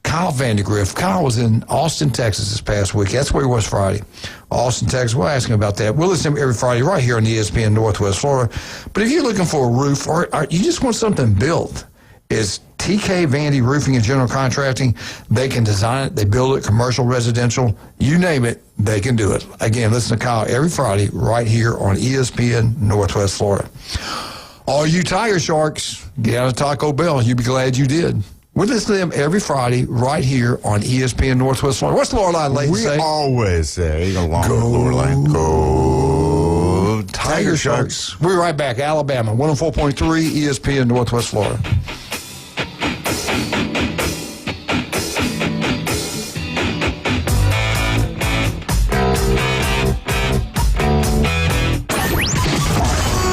Kyle Vandergriff. Kyle was in Austin, Texas this past week. That's where he was Friday. Austin, Texas. We'll ask him about that. We'll listen to him every Friday right here on ESPN Northwest Florida. But if you're looking for a roof or you just want something built, it's TK Vandy Roofing and General Contracting. They can design it. They build it, commercial, residential. You name it, they can do it. Again, listen to Kyle every Friday right here on ESPN Northwest Florida. All you Tiger Sharks, get out of Taco Bell. You'll be glad you did. We listen to them every Friday right here on ESPN Northwest Florida. What's the Lorelei Layton say? We always say, along with Lorelei, go Tiger Sharks. We're right back. Alabama, 104.3 ESPN Northwest Florida.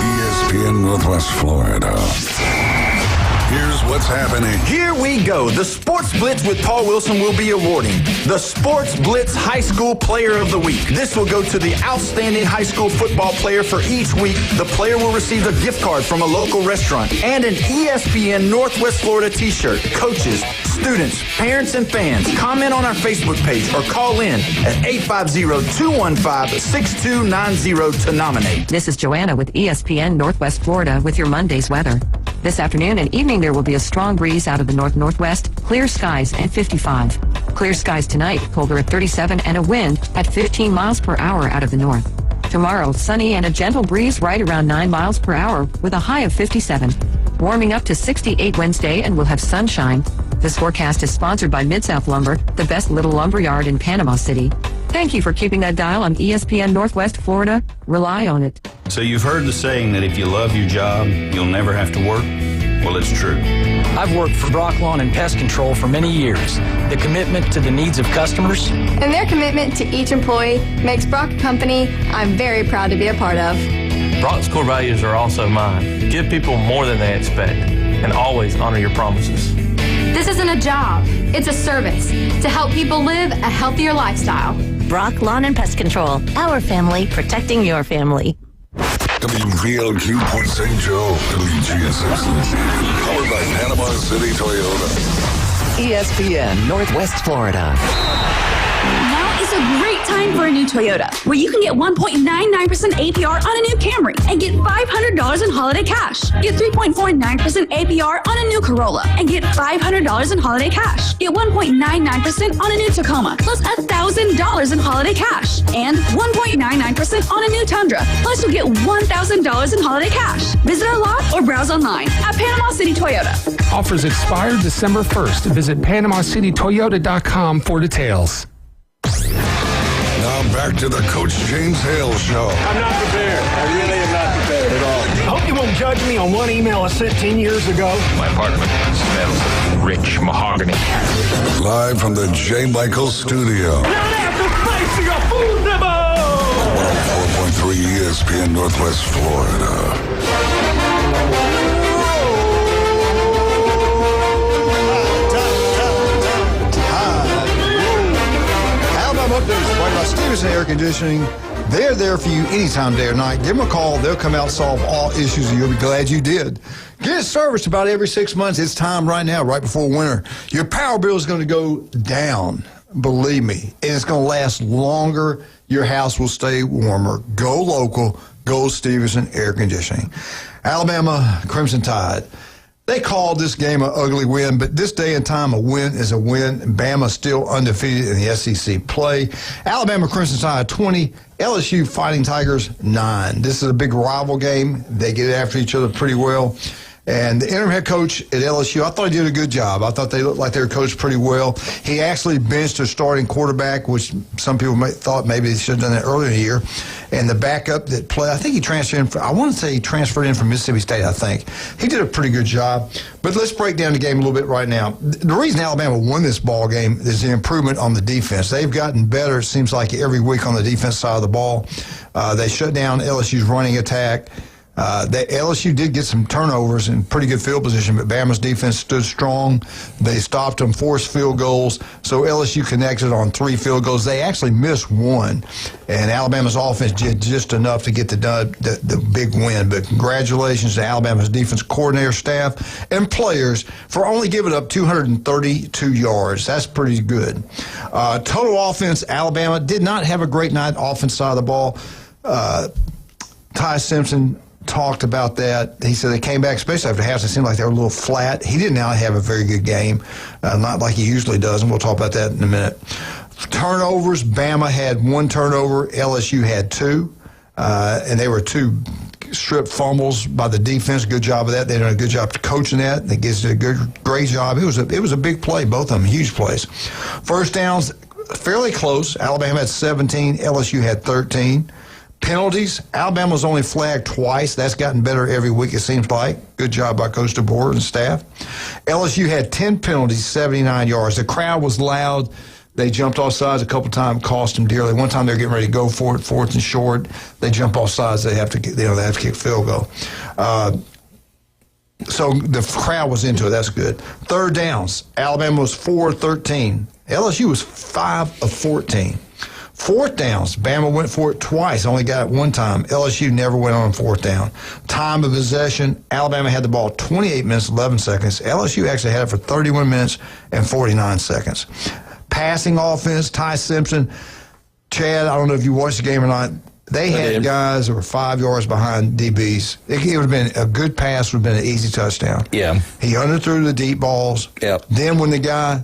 ESPN Northwest Florida. Here's what's happening. Here we go. The Sports Blitz with Paul Wilson will be awarding the Sports Blitz High School Player of the Week. This will go to the outstanding high school football player for each week. The player will receive a gift card from a local restaurant and an ESPN Northwest Florida t-shirt. Coaches, students, parents, and fans, comment on our Facebook page or call in at 850-215-6290 to nominate. This is Joanna with ESPN Northwest Florida with your Monday's weather. This afternoon and evening, there will be a strong breeze out of the north-northwest, clear skies at 55. Clear skies tonight, colder at 37, and a wind at 15 miles per hour out of the north. Tomorrow, sunny and a gentle breeze right around 9 miles per hour with a high of 57. Warming up to 68 Wednesday, and we'll have sunshine. This forecast is sponsored by Mid-South Lumber, the best little lumber yard in Panama City. Thank you for keeping that dial on ESPN Northwest Florida. Rely on it. So you've heard the saying that if you love your job, you'll never have to work? Well, it's true. I've worked for Brock Lawn and Pest Control for many years. The commitment to the needs of customers and their commitment to each employee makes Brock a company I'm very proud to be a part of. Brock's core values are also mine. Give people more than they expect and always honor your promises. This isn't a job. It's a service to help people live a healthier lifestyle. Brock Lawn and Pest Control. Our family protecting your family. WVLQ Point St. Joe, WGSX. Powered by Panama City Toyota. ESPN Northwest Florida. Now is a great time for a new Toyota, where you can get 1.99% APR on a new Camry and get $500 in holiday cash. Get 3.49% APR on a new Corolla and get $500 in holiday cash. Get 1.99% on a new Tacoma, plus $1,000 in holiday cash. And 1.99% on a new Tundra, plus you'll get $1,000 in holiday cash. Visit our lot or browse online at Panama City Toyota. Offers expire December 1st. Visit PanamaCityToyota.com for details. Now back to the Coach James Hale Show. I'm not prepared. I really am not prepared at all. I hope you won't judge me on one email I sent 10 years ago. My apartment smells of rich mahogany. Live from the J. Michael Studio. 104.3 ESPN Northwest Florida. Stevenson Air Conditioning, they're there for you anytime, day or night. Give them a call. They'll come out and solve all issues, and you'll be glad you did. Get it serviced about every 6 months. It's time right now, right before winter. Your power bill is going to go down, believe me, and it's going to last longer. Your house will stay warmer. Go local. Go Stevenson Air Conditioning. Alabama Crimson Tide. They called this game an ugly win, but this day and time, a win is a win. Bama still undefeated in the SEC play. Alabama Crimson Tide 20, LSU Fighting Tigers 9. This is a big rival game. They get after each other pretty well. And the interim head coach at LSU, I thought he did a good job. I thought they looked like they were coached pretty well. He actually benched a starting quarterback, which some people thought maybe they should have done that earlier in the year. And the backup that played, I think he transferred in. I want to say he transferred in from Mississippi State, I think. He did a pretty good job. But let's break down the game a little bit right now. The reason Alabama won this ball game is the improvement on the defense. They've gotten better, it seems like, every week on the defense side of the ball. They shut down LSU's running attack. LSU did get some turnovers in pretty good field position, but Bama's defense stood strong. They stopped them, forced field goals. So LSU connected on 3 field goals. They actually missed 1, and Alabama's offense did just enough to get the big win. But congratulations to Alabama's defense coordinator, staff, and players for only giving up 232 yards. That's pretty good. Total offense, Alabama did not have a great night offense side of the ball. Ty Simpson talked about that. He said they came back, especially after half, it seemed like they were a little flat. He did not have a very good game, not like he usually does, and we'll talk about that in a minute. Turnovers, Bama had 1 turnover, LSU had 2, and they were 2 strip fumbles by the defense. Good job of that. They did a good job coaching that. They did a great job. It was a big play, both of them, huge plays. First downs, fairly close. Alabama had 17, LSU had 13. Penalties, Alabama was only flagged twice. That's gotten better every week, it seems like. Good job by Coach DeBoer and staff. LSU had 10 penalties, 79 yards. The crowd was loud. They jumped off sides a couple times, cost them dearly. One time they were getting ready to go for it, 4th and short. They jump off sides. They have to kick field goal. So the crowd was into it. That's good. Third downs, Alabama was 4-13. LSU was 5 of 14. 4th downs, Bama went for it twice, only got it 1 time. LSU never went on 4th down. Time of possession, Alabama had the ball 28 minutes, 11 seconds. LSU actually had it for 31 minutes and 49 seconds. Passing offense, Ty Simpson, Chad, I don't know if you watched the game or not. They had guys that were 5 yards behind DBs. It would have been a good pass, would have been an easy touchdown. Yeah. He underthrew the deep balls. Yep. Then when the guy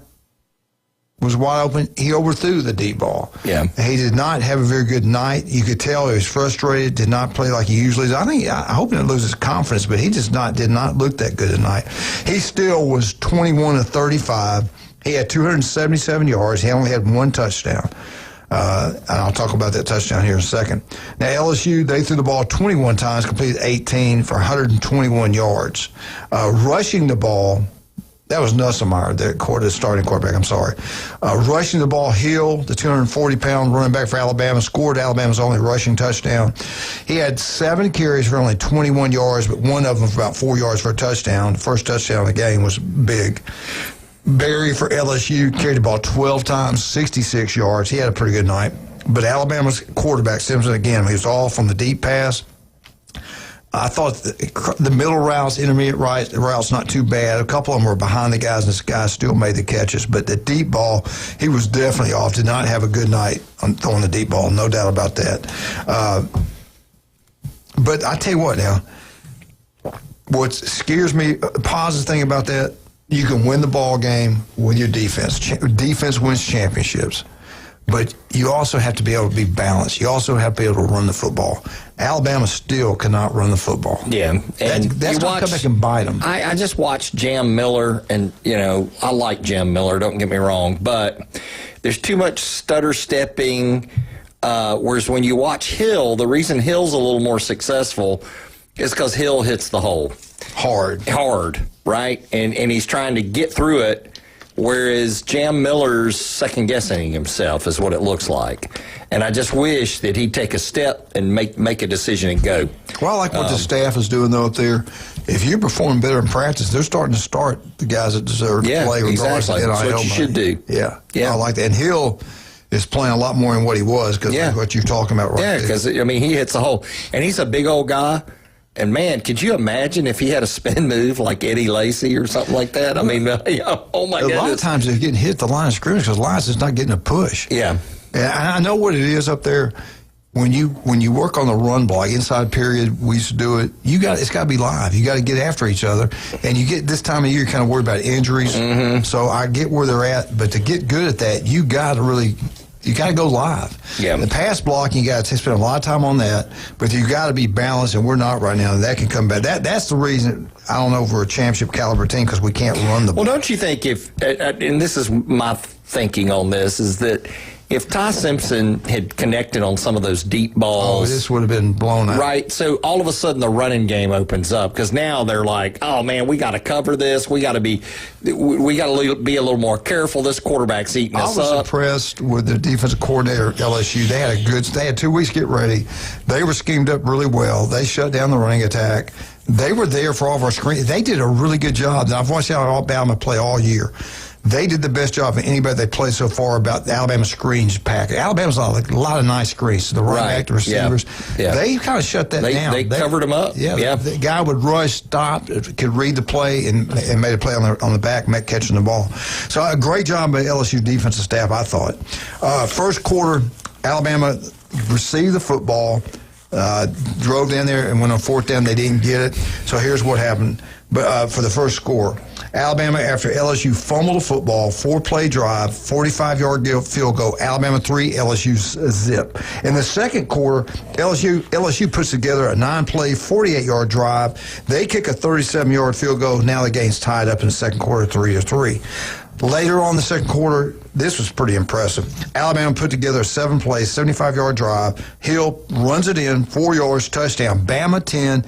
was wide open, he overthrew the deep ball. Yeah. He did not have a very good night. You could tell he was frustrated, did not play like he usually does. I hope he didn't lose his confidence, but he just did not look that good tonight. He still was 21 of 35. He had 277 yards. He only had 1 touchdown. And I'll talk about that touchdown here in a second. Now, LSU, they threw the ball 21 times, completed 18 for 121 yards. Rushing the ball, that was Nussmeier, the starting quarterback, I'm sorry. Rushing the ball, Hale, the 240-pound running back for Alabama, scored Alabama's only rushing touchdown. He had 7 carries for only 21 yards, but one of them for about 4 yards for a touchdown. The first touchdown of the game was big. Berry for LSU carried the ball 12 times, 66 yards. He had a pretty good night. But Alabama's quarterback, Simpson, again, he was off on the deep pass. I thought the middle routes, intermediate routes, not too bad. A couple of them were behind the guys, and this guy still made the catches. But the deep ball, he was definitely off. Did not have a good night on throwing the deep ball, no doubt about that. But I tell you what now, what scares me, a positive thing about that, you can win the ball game with your defense. Defense wins championships. But you also have to be able to be balanced. You also have to be able to run the football. Alabama still cannot run the football. Yeah. And that's going to come back and bite them. I just watched Jam Miller, and, I like Jam Miller, don't get me wrong, but there's too much stutter stepping, whereas when you watch Hill, the reason Hill's a little more successful is because Hill hits the hole. Hard, right? And he's trying to get through it, whereas Jam Miller's second-guessing himself is what it looks like. And I just wish that he'd take a step and make a decision and go. Well, I like what the staff is doing, though, up there. If you perform better in practice, they're starting to start the guys that deserve to play regardless of NIL money. That's what you should do. Yeah, I like that. And Hill is playing a lot more than what he was because of what you're talking about right there. Yeah, because, he hits the hole. And he's a big old guy. And, man, could you imagine if he had a spin move like Eddie Lacy or something like that? oh, my goodness. A lot of times they're getting hit at the line of scrimmage because Lions is not getting a push. Yeah. And I know what it is up there. When you work on the run block, inside period, we used to do it, it's got to be live. You got to get after each other. And you get this time of year, you're kind of worried about injuries. Mm-hmm. So I get where they're at. But to get good at that, you got to really You got to go live. Yeah. The pass blocking, you got to spend a lot of time on that, but you got to be balanced, and we're not right now. That can come back. That's the reason I don't know if we're a championship caliber team, because we can't run the ball. Well, don't you think and this is my thinking on this, is that if Ty Simpson had connected on some of those deep balls, this would have been blown out. Right. So all of a sudden the running game opens up, because now they're like, oh man, we got to cover this. We got to be a little more careful. This quarterback's eating us up. I was impressed with the defensive coordinator at LSU. They had 2 weeks to get ready. They were schemed up really well. They shut down the running attack. They were there for all of our screens. They did a really good job. And I've watched Alabama play all year. They did the best job of anybody they played so far about the Alabama screens pack. Alabama's a lot of nice screens. The running back, the receivers, they kind of shut that down. They covered them up. Yeah, the guy would rush, stop, could read the play, and made a play on the back, catching the ball. So a great job by LSU defensive staff, I thought. First quarter, Alabama received the football, drove down there, and went on fourth down. They didn't get it. So here's what happened. But for the first score, Alabama, after LSU fumbled the football, 4-play drive, 45-yard field goal, Alabama 3, LSU zip. In the second quarter, LSU puts together a 9-play, 48-yard drive. They kick a 37-yard field goal. Now the game's tied up in the second quarter, 3-3. Later on in the second quarter, this was pretty impressive. Alabama put together a 7-play, 75-yard drive. Hale runs it in, 4 yards, touchdown. Bama 10,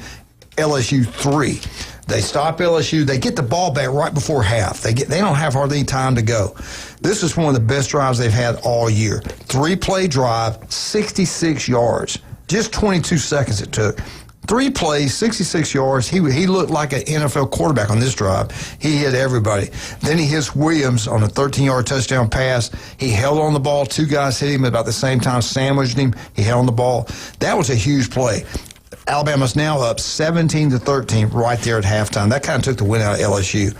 LSU 3. They stop LSU. They get the ball back right before half. They don't have hardly any time to go. This is one of the best drives they've had all year. 3-play drive, 66 yards. Just 22 seconds it took. 3 plays, 66 yards. He looked like an NFL quarterback on this drive. He hit everybody. Then he hits Williams on a 13-yard touchdown pass. He held on the ball. 2 guys hit him at about the same time, sandwiched him. He held on the ball. That was a huge play. Alabama's now up 17-13 right there at halftime. That kind of took the win out of LSU.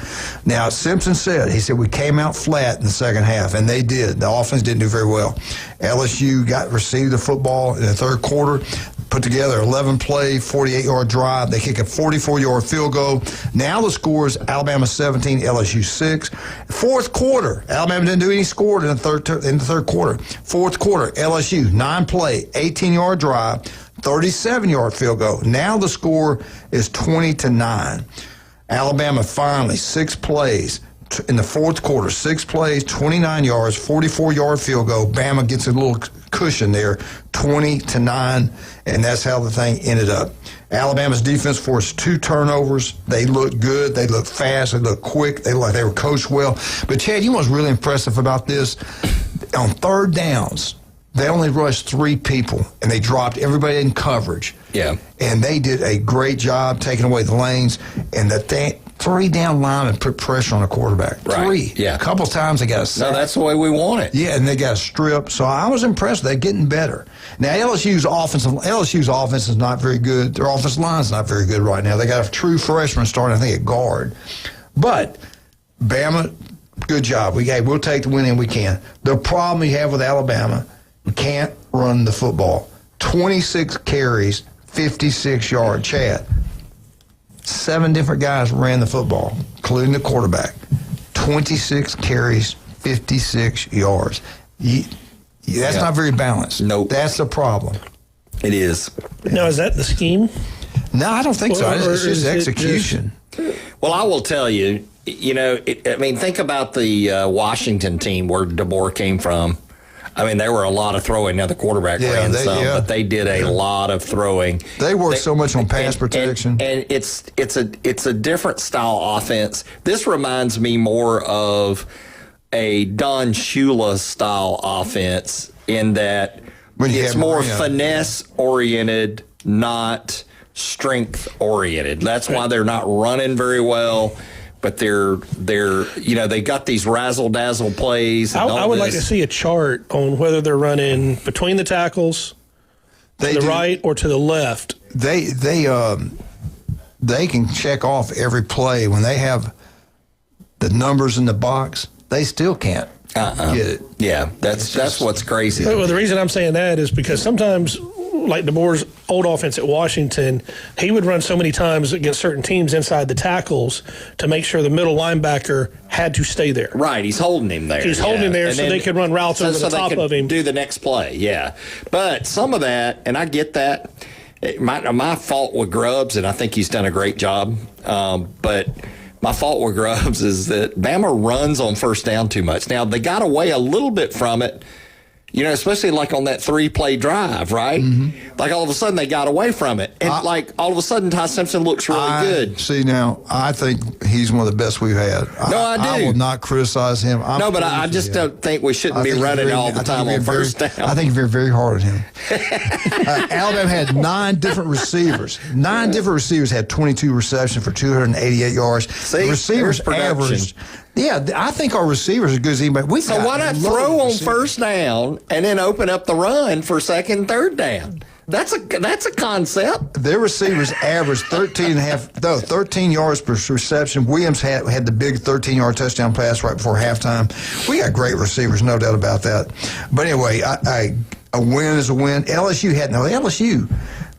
Now, Simpson said, we came out flat in the second half, and they did. The offense didn't do very well. LSU received the football in the third quarter, put together 11-play, 48-yard drive. They kick a 44-yard field goal. Now the score is Alabama 17, LSU 6. Fourth quarter, Alabama didn't do any scoring in the third quarter. Fourth quarter, LSU 9-play, 18-yard drive, 37-yard field goal. Now the score is 20-9. Alabama finally 6 plays in the fourth quarter. 6 plays, 29 yards, 44-yard field goal. Bama gets a little cushion there, 20-9, and that's how the thing ended up. Alabama's defense forced 2 turnovers. They looked good. They looked fast. They looked quick. They looked like they were coached well. But, Chad, you know what's really impressive about this? On third downs, they only rushed 3 people, and they dropped everybody in coverage. Yeah. And they did a great job taking away the lanes, and the 3-down linemen put pressure on the quarterback. Right. 3. Yeah. A couple of times they got a sack. No, that's the way we want it. Yeah, and they got a strip. So I was impressed. They're getting better. Now, LSU's offense is not very good. Their offensive line is not very good right now. They got a true freshman starting, I think, at guard. But Bama, good job. We'll take the win and we can. The problem you have with Alabama, we can't run the football. 26 carries, 56 yards. Chad, 7 different guys ran the football, including the quarterback. 26 carries, 56 yards. That's not very balanced. Nope. That's the problem. It is. Now, is that the scheme? No, I don't think so. It's just execution. Well, I will tell you, think about the Washington team where DeBoer came from. I mean, there were a lot of throwing. Now, the quarterback ran some, but they did a lot of throwing. They worked so much on pass protection. And it's a different style offense. This reminds me more of a Don Shula style offense in that it's more finesse-oriented, not strength-oriented. That's why they're not running very well. But they're they got these razzle-dazzle plays. I would like to see a chart on whether they're running between the tackles, to the right or to the left. They can check off every play. When they have the numbers in the box, they still can't get it. Yeah, that's what's crazy. Well, the reason I'm saying that is because sometimes like DeBoer's old offense at Washington, he would run so many times against certain teams inside the tackles to make sure the middle linebacker had to stay there. Right, he's holding him there. He's holding him there and so they could run routes over the top of him. Do the next play, yeah. But some of that, and I get that, my fault with Grubbs, and I think he's done a great job, but my fault with Grubbs is that Bama runs on first down too much. Now, they got away a little bit from it, you know, especially like on that 3-play drive, right? Mm-hmm. Like all of a sudden they got away from it. And like all of a sudden Ty Simpson looks really good. See, now, I think he's one of the best we've had. No, I do. I will not criticize him. But I just don't think we shouldn't be running all the time on first down. I think you're very hard on him. Alabama had 9 different receivers. 9 different receivers had 22 receptions for 288 yards. See, the receivers averaged. Yeah, I think our receivers are as good as anybody. So why not throw on first down and then open up the run for second and third down? That's a concept. Their receivers averaged 13 yards per reception. Williams had the big 13-yard touchdown pass right before halftime. We got great receivers, no doubt about that. But anyway, a win is a win. LSU,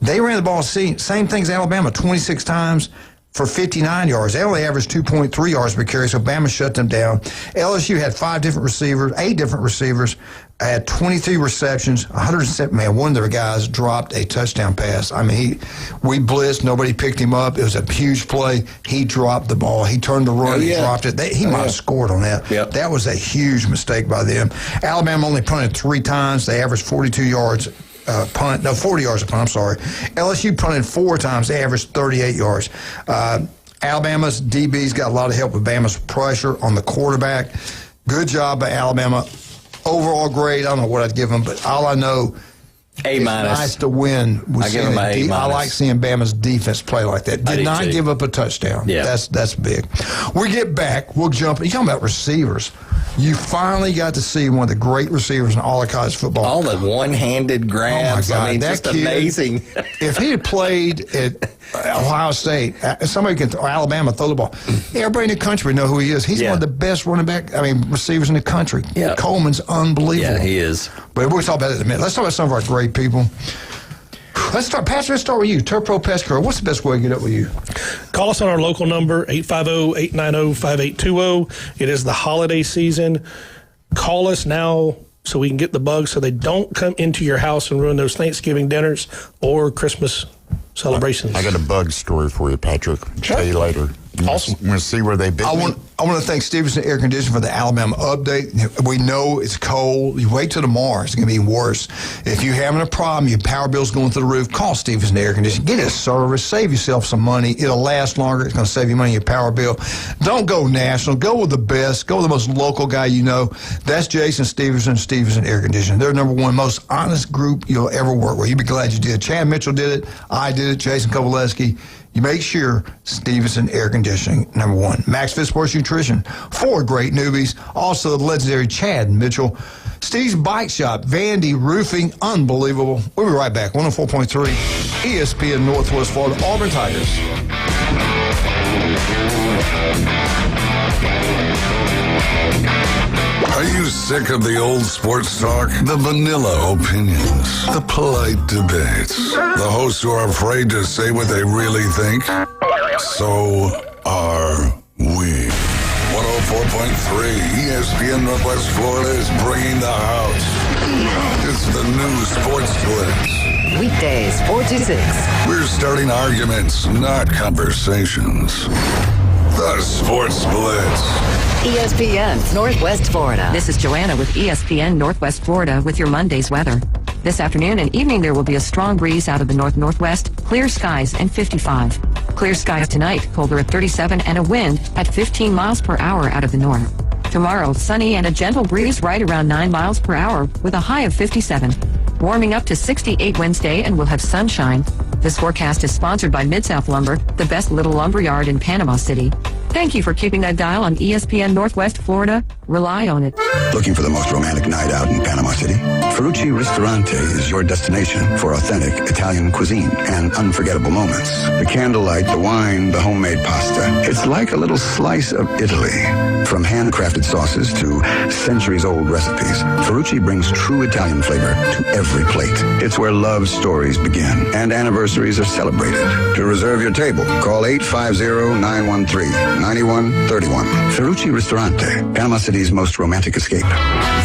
they ran the ball same thing as Alabama, 26 times for 59 yards. They only averaged 2.3 yards per carry, so Bama shut them down. LSU had 8 different receivers, had 23 receptions, 107. Man, one of their guys dropped a touchdown pass. I mean, we blitzed, nobody picked him up. It was a huge play. He dropped the ball. He turned the run, he dropped it. He might have scored on that. Yep. That was a huge mistake by them. Alabama only punted 3 times. They averaged 42 yards. 40 yards a punt, I'm sorry. LSU punted 4 times. They averaged 38 yards. Alabama's DBs got a lot of help with Bama's pressure on the quarterback. Good job by Alabama. Overall grade, I don't know what I'd give them, but all I know, A-. It's nice to win. I give them an A-. I like seeing Bama's defense play like that. Did not give up a touchdown. Yeah. That's big. We get back. We'll jump. You're talking about receivers. You finally got to see one of the great receivers in all of college football. All the one-handed grabs. Oh my God, I mean, that just kid, amazing. If he had played at Ohio State, somebody can, or Alabama, throw the ball. Everybody in the country would know who he is. He's one of the best receivers in the country. Yeah. Coleman's unbelievable. Yeah, he is. But we'll talk about it in a minute. Let's talk about some of our great people. Patrick, let's start with you. Turpro Pest Control. What's the best way to get up with you? Call us on our local number, 850-890-5820. It is the holiday season. Call us now so we can get the bugs so they don't come into your house and ruin those Thanksgiving dinners or Christmas celebrations. I got a bug story for you, Patrick. Tell you later. Awesome. I'm going to see where they bit me. I want to thank Stevenson Air Conditioning for the Alabama update. We know it's cold. You wait till tomorrow. It's going to be worse. If you're having a problem, your power bill's going through the roof, call Stevenson Air Conditioning. Get a service. Save yourself some money. It'll last longer. It's going to save you money on your power bill. Don't go national. Go with the best. Go with the most local guy you know. That's Jason Stevenson Air Conditioning. They're number one most honest group you'll ever work with. You'll be glad you did. Chad Mitchell did it. I did it. Jason Kowaleski. You make sure Stevenson Air Conditioning, number one. Max Fit Sports Nutrition, 4 great newbies. Also, the legendary Chad Mitchell. Steve's Bike Shop, Vandy Roofing, unbelievable. We'll be right back. 104.3 ESPN Northwest Florida, Auburn Tigers. Are you sick of the old sports talk? The vanilla opinions? The polite debates? The hosts who are afraid to say what they really think? So are we. 104.3 ESPN Northwest Florida is bringing the house. It's the new Sports Blitz. Weekdays, 4 to 6. We're starting arguments, not conversations. The Sports Blitz. ESPN Northwest Florida. This is Joanna with ESPN Northwest Florida with your Monday's weather. This afternoon and evening there will be a strong breeze out of the north-northwest, clear skies and 55. Clear skies tonight, colder at 37 and a wind at 15 miles per hour out of the north. Tomorrow, sunny and a gentle breeze right around 9 miles per hour with a high of 57. Warming up to 68 Wednesday and we'll have sunshine. This forecast is sponsored by Mid-South Lumber, the best little lumber yard in Panama City. Thank you for keeping that dial on ESPN Northwest Florida. Rely on it. Looking for the most romantic night out in Panama City? Ferrucci Ristorante is your destination for authentic Italian cuisine and unforgettable moments. The candlelight, the wine, the homemade pasta. It's like a little slice of Italy. From handcrafted sauces to centuries-old recipes, Ferrucci brings true Italian flavor to every plate. It's where love stories begin and anniversaries are celebrated. To reserve your table, call 850-913-9131. Ferrucci Ristorante, Panama City's most romantic escape.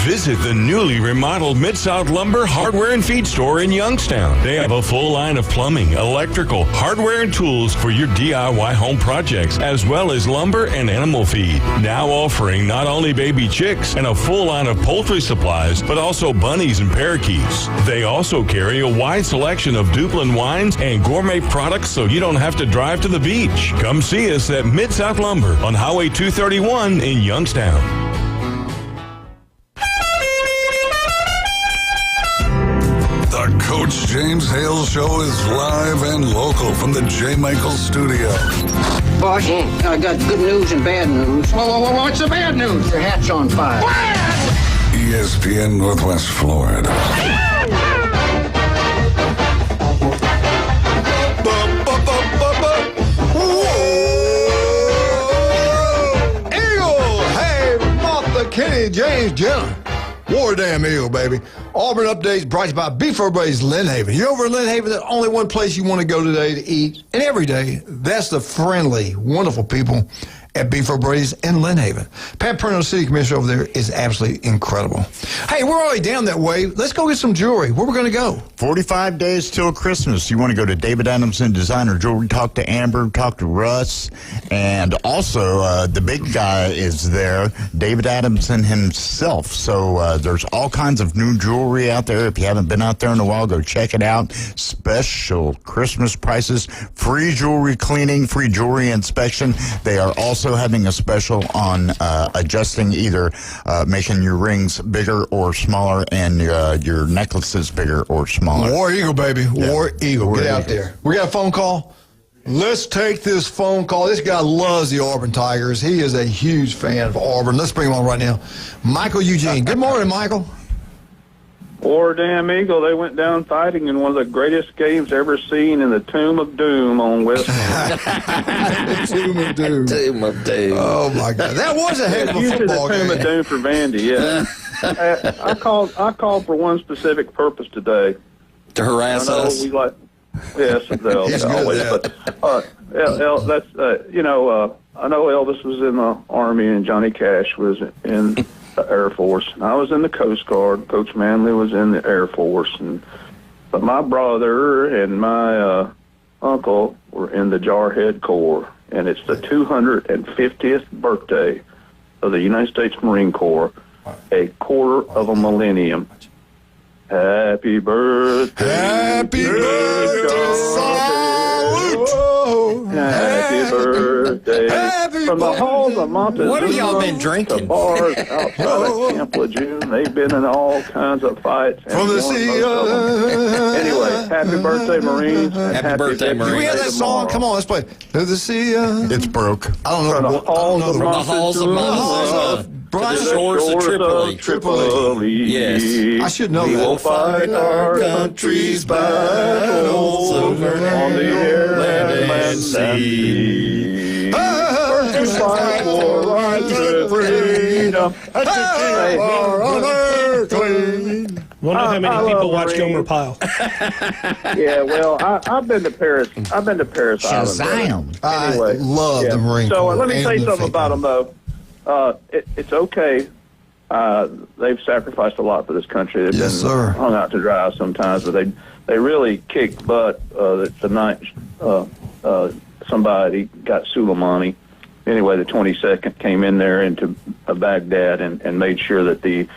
Visit the newly remodeled Mid-South Lumber Hardware and Feed Store in Youngstown. They have a full line of plumbing, electrical, hardware, and tools for your DIY home projects, as well as lumber and animal feed. Now offering not only baby chicks and a full line of poultry supplies, but also bunnies and parakeets. They also carry a wide selection of Duplin wines and gourmet products so you don't have to drive to the beach. Come see us at Mid-South Lumber on Highway 231 in Youngstown. The Coach James Hale Show is live and local from the J. Michaels Studio. Boss, I got good news and bad news. Well, what's the bad news? Your hat's on fire. ESPN Northwest Florida. Eagle! Hey, Martha, Kenny, James, Jenna. War damn Eagle, baby. Auburn Updates brought to you by Beef O'Brady's Lynn Haven. You're over in Lynn Haven, there's only one place you want to go today to eat, and every day. That's the friendly, wonderful people at Beef O'Brady's in Lynn Haven. Pat Perno, City Commissioner over there, is absolutely incredible. Hey, we're already down that way. Let's go get some jewelry. Where we going to go? 45 days till Christmas. You want to go to David Adamson Designer Jewelry, talk to Amber, talk to Russ, and also the big guy is there, David Adamson himself. So there's all kinds of new jewelry out there. If you haven't been out there in a while, go check it out. Special Christmas prices, free jewelry cleaning, free jewelry inspection. They are also having a special on adjusting either making your rings bigger or smaller and your necklaces bigger or smaller. War Eagle, baby. Yeah. War Eagle. Get out there. We got a phone call. Let's take this phone call. This guy loves the Auburn Tigers. He is a huge fan of Auburn. Let's bring him on right now. Michael Eugene. Good morning, Michael. War damn Eagle, they went down fighting in one of the greatest games ever seen in the Tomb of Doom on West Tomb of Doom. Tomb of Doom. Oh, my God. That was a heck of a football game. Tomb of Doom for Vandy, yeah. I called for one specific purpose today. To harass us? Yes, always. But, that's, I know Elvis was in the Army and Johnny Cash was in the Air Force. And I was in the Coast Guard. Coach Manley was in the Air Force. But my brother and my uncle were in the Jarhead Corps. And it's the 250th birthday of the United States Marine Corps, a quarter of a millennium. Happy birthday. Happy birthday. Salute. Happy birthday. Happy From the halls of Montezuma What have y'all been drinking? to bars outside of Camp Lejeune. They've been in all kinds of fights. From the sea. Anyway, happy birthday, Marines. Happy birthday, Marines. Do we have that song? Come on, let's play. To the sea. It's broke. I don't know. From the halls of Montezuma. To the shores of Tripoli. Yes. I should know we that. will fight our country's battles over on the air, land, and sea. To fight for rights and freedom. Wonder how many people watch Gomer Pyle. Yeah, well, I've been to Paris. I've been to Paris Island. Anyway, I love the Marine Corps. So let me say something about them, though. It's okay. They've sacrificed a lot for this country. They've been hung out to dry sometimes, but they really kicked butt. The night somebody got Soleimani. Anyway, the 22nd came in there into Baghdad and made sure that the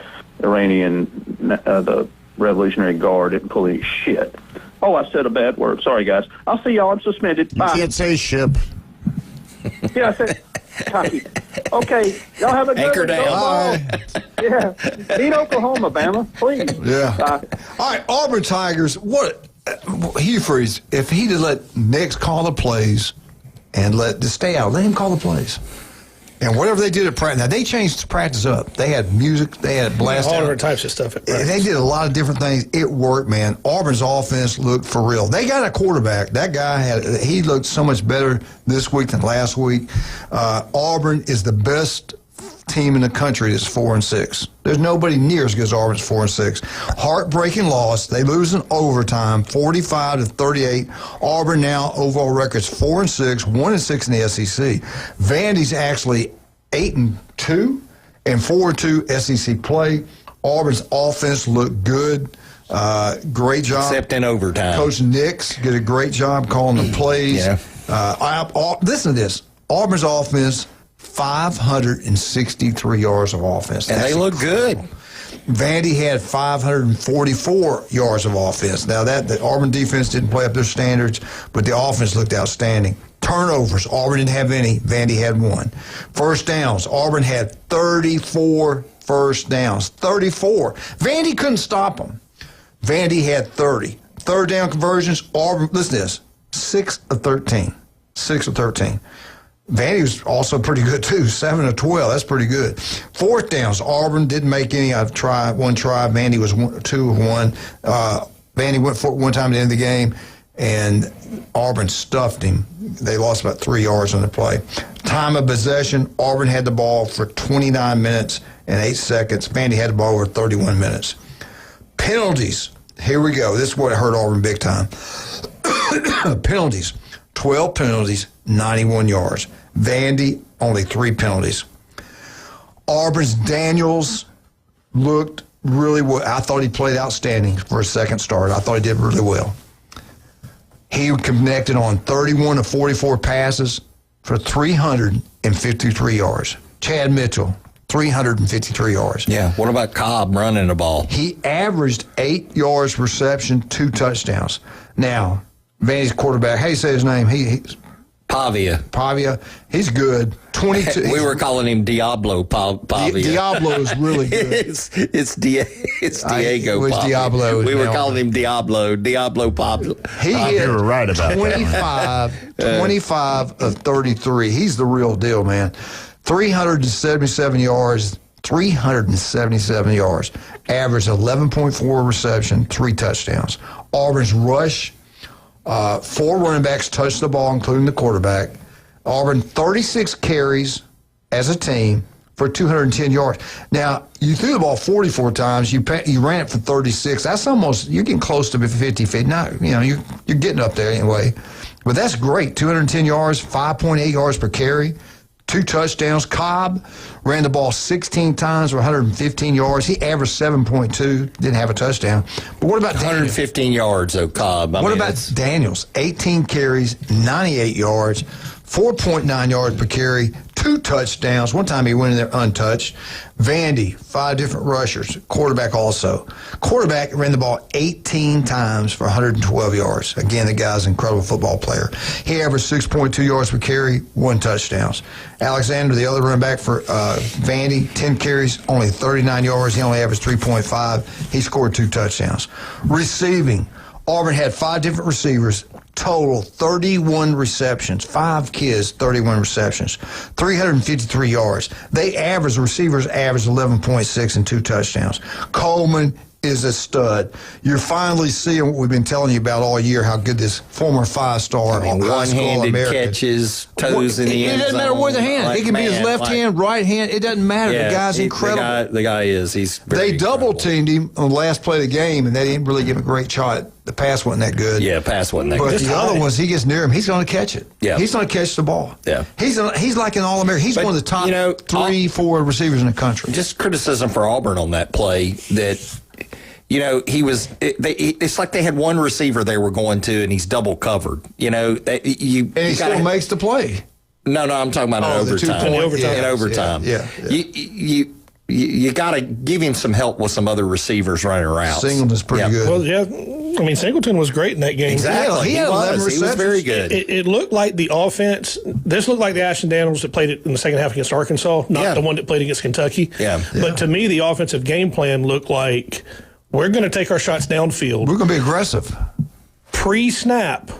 Iranian, the Revolutionary Guard didn't pull any shit. Oh, I said a bad word. Sorry, guys. I'll see y'all. I'm suspended. Bye. You can't say ship. Yeah, I said cocky. Okay, y'all have a good Anchor down. Yeah, beat Oklahoma, Bama, please. Yeah. All right, Auburn Tigers. What Hugh Freeze? If he'd have let Nix call the plays and just stay out, let him call the plays. And whatever they did at practice, now they changed the practice up. They had music, they had blast all out. different types of stuff at practice. They did a lot of different things. It worked, man. Auburn's offense looked for real. They got a quarterback. That guy he looked so much better this week than last week. Auburn is the best team in the country that's 4-6. There's nobody near as good as Auburn's 4-6. Heartbreaking loss. They lose in overtime, 45-38. Auburn now overall record's 4-6, 1-6 in the SEC. Vandy's actually 8-2 and 4-2 SEC play. Auburn's offense looked good. Great job. Except in overtime. Coach Nix did a great job calling the plays. Yeah. Listen to this. Auburn's offense, 563 yards of offense. And they look good. Vandy had 544 yards of offense. Now, the Auburn defense didn't play up their standards, but the offense looked outstanding. Turnovers, Auburn didn't have any. Vandy had 1. First downs, Auburn had 34 first downs. 34. Vandy couldn't stop them. Vandy had 30. Third down conversions, Auburn, listen to this, 6 of 13. 6 of 13. Vandy was also pretty good, too. 7 of 12. That's pretty good. Fourth downs, Auburn didn't make any. I've tried one try. Vandy was 2 of 1. Vandy went for it one time at the end of the game, and Auburn stuffed him. They lost about 3 yards on the play. Time of possession, Auburn had the ball for 29 minutes and 8 seconds. Vandy had the ball over 31 minutes. Penalties. Here we go. This is what hurt Auburn big time. Penalties. 12 penalties, 91 yards. Vandy, only 3 penalties. Auburn's Daniels looked really well. I thought he played outstanding for a second start. I thought he did really well. He connected on 31 of 44 passes for 353 yards. Chad Mitchell, 353 yards. Yeah. What about Cobb running the ball? He averaged 8 yards per reception, 2 touchdowns. Now, Vandy's quarterback, how do you say his name? Pavia. He's good. 22. We were calling him Diablo Pavia. Diablo is really good. it's Diego. It was Pavia. Diablo. We were calling him Diablo Pavia. He hit you were right about 25 of 33. He's the real deal, man. 377 yards. 377 yards. Average 11.4 reception, 3 touchdowns. Auburn's rush. 4 running backs touched the ball, including the quarterback. Auburn, 36 carries as a team for 210 yards. Now, you threw the ball 44 times. You ran it for 36. That's almost, you're getting close to 50 feet. Not, you're getting up there anyway. But that's great. 210 yards, 5.8 yards per carry. 2 touchdowns. Cobb ran the ball 16 times for 115 yards. He averaged 7.2. Didn't have a touchdown. But what about 115 yards, though, Cobb? What about Daniels? 18 carries, 98 yards, 4.9 yards per carry, 2 touchdowns. One time he went in there untouched. Vandy, 5 different rushers. Quarterback also. Quarterback ran the ball 18 times for 112 yards. Again, the guy's an incredible football player. He averaged 6.2 yards per carry, 1 touchdown. Alexander, the other running back for Vandy, 10 carries, only 39 yards. He only averaged 3.5. He scored 2 touchdowns. Receiving, Auburn had 5 different receivers. Total 31 receptions. 5 kids, 31 receptions. 353 yards. Receivers averaged 11.6 and 2 touchdowns. Coleman is a stud. You're finally seeing what we've been telling you about all year, how good this former 5-star one-handed catches, toes in the end zone. It doesn't matter where the hand. It can be his left hand, right hand. It doesn't matter. Yeah, the guy's incredible. The guy is. They double-teamed him on the last play of the game, and they didn't really give him a great shot. The pass wasn't that good. Yeah, pass wasn't that good. But the other ones, he gets near him, he's going to catch it. Yeah. He's going to catch the ball. Yeah. He's like an All-American. He's one of the top 3-4 receivers in the country. Just criticism for Auburn on that play that, it's like they had one receiver they were going to, and he's double covered. And he still makes the play. No, I'm talking about in overtime. In overtime. Yeah. You got to give him some help with some other receivers running around. Singleton's pretty good. Well, yeah. I mean, Singleton was great in that game. Exactly. He had 11 receptions. He was very good. It looked like the offense. This looked like the Ashton Daniels that played it in the second half against Arkansas, not the one that played against Kentucky. Yeah. But to me, the offensive game plan looked like we're going to take our shots downfield. We're going to be aggressive. Pre-snap,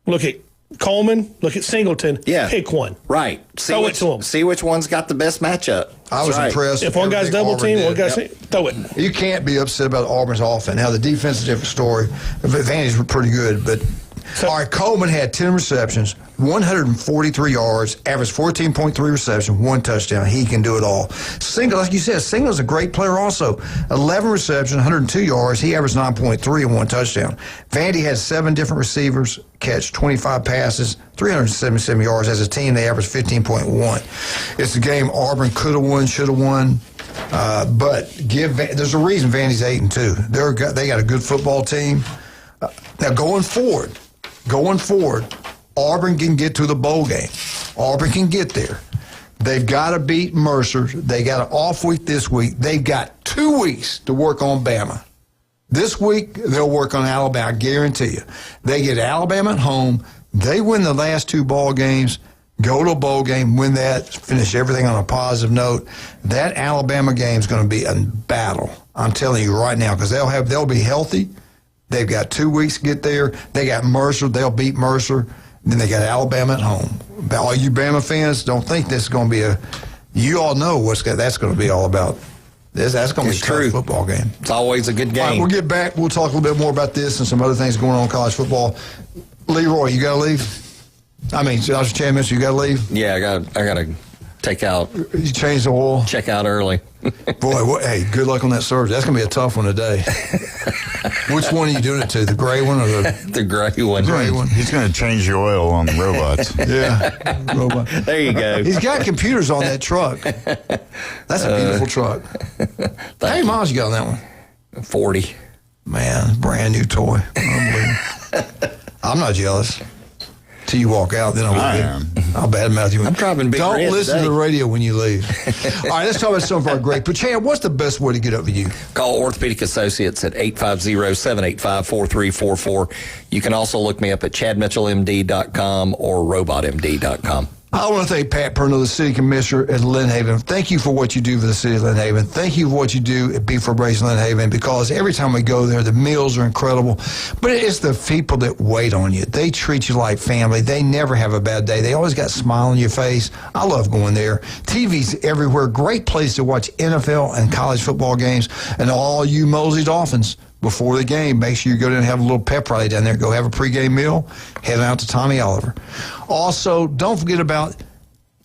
look at Coleman, look at Singleton. Yeah. Pick one. Right. Throw it to them. See which one's got the best matchup. I was impressed. If one guy's double team, one guy's throw it. You can't be upset about Auburn's offense. Now, the defense is a different story. The advantage were pretty good, but all right, Coleman had 10 receptions, 143 yards, averaged 14.3 receptions, 1 touchdown. He can do it all. Single, like you said, Single's a great player also. 11 receptions, 102 yards. He averaged 9.3 and 1 touchdown. Vandy had 7 different receivers, catch 25 passes, 377 yards. As a team, they averaged 15.1. It's a game Auburn could have won, should have won. But there's a reason Vandy's 8-2. They got a good football team. Now, going forward, Auburn can get to the bowl game. Auburn can get there. They've got to beat Mercer. They got an off week this week. They've got 2 weeks to work on Bama. This week, they'll work on Alabama, I guarantee you. They get Alabama at home. They win the last 2 ball games, go to a bowl game, win that, finish everything on a positive note. That Alabama game is going to be a battle. I'm telling you right now, because they'll be healthy. They've got 2 weeks to get there. They got Mercer. They'll beat Mercer. Then they got Alabama at home. All you Bama fans, don't think this is going to be you all know that's going to be all about. That's going to be a true football game. It's always a good game. All right, we'll get back. We'll talk a little bit more about this and some other things going on in college football. Leroy, you got to leave? I mean, Josh Chapman, you got to leave? Yeah, I got to take out. You change the oil? Check out early. Boy, hey, good luck on that surge. That's going to be a tough one today. Which one are you doing it to? The gray one or the gray one? Gray one. He's going to change the oil on the robots. Yeah, robot. There you go. He's got computers on that truck. That's a beautiful truck. How many miles you got on that one? 40. Man, brand new toy. Unbelievable. I'm not jealous. Till you walk out, then I am. I'll badmouth you. I'm driving big Don't red listen today. to the radio when you leave. All right, let's talk about some of our great. But Chad, what's the best way to get up with you? Call Orthopedic Associates at 850-785-4344. You can also look me up at chadmitchellmd.com or robotmd.com. I want to thank Pat Purnell, the city commissioner at Lynn Haven. Thank you for what you do for the city of Lynn Haven. Thank you for what you do at Beef for Brazen Lynn Haven, because every time we go there, the meals are incredible. But it's the people that wait on you. They treat you like family. They never have a bad day. They always got a smile on your face. I love going there. TV's everywhere. Great place to watch NFL and college football games. And all you Mosley Dolphins, before the game, make sure you go down and have a little pep rally down there. Go have a pregame meal. Head out to Tommy Oliver. Also, don't forget about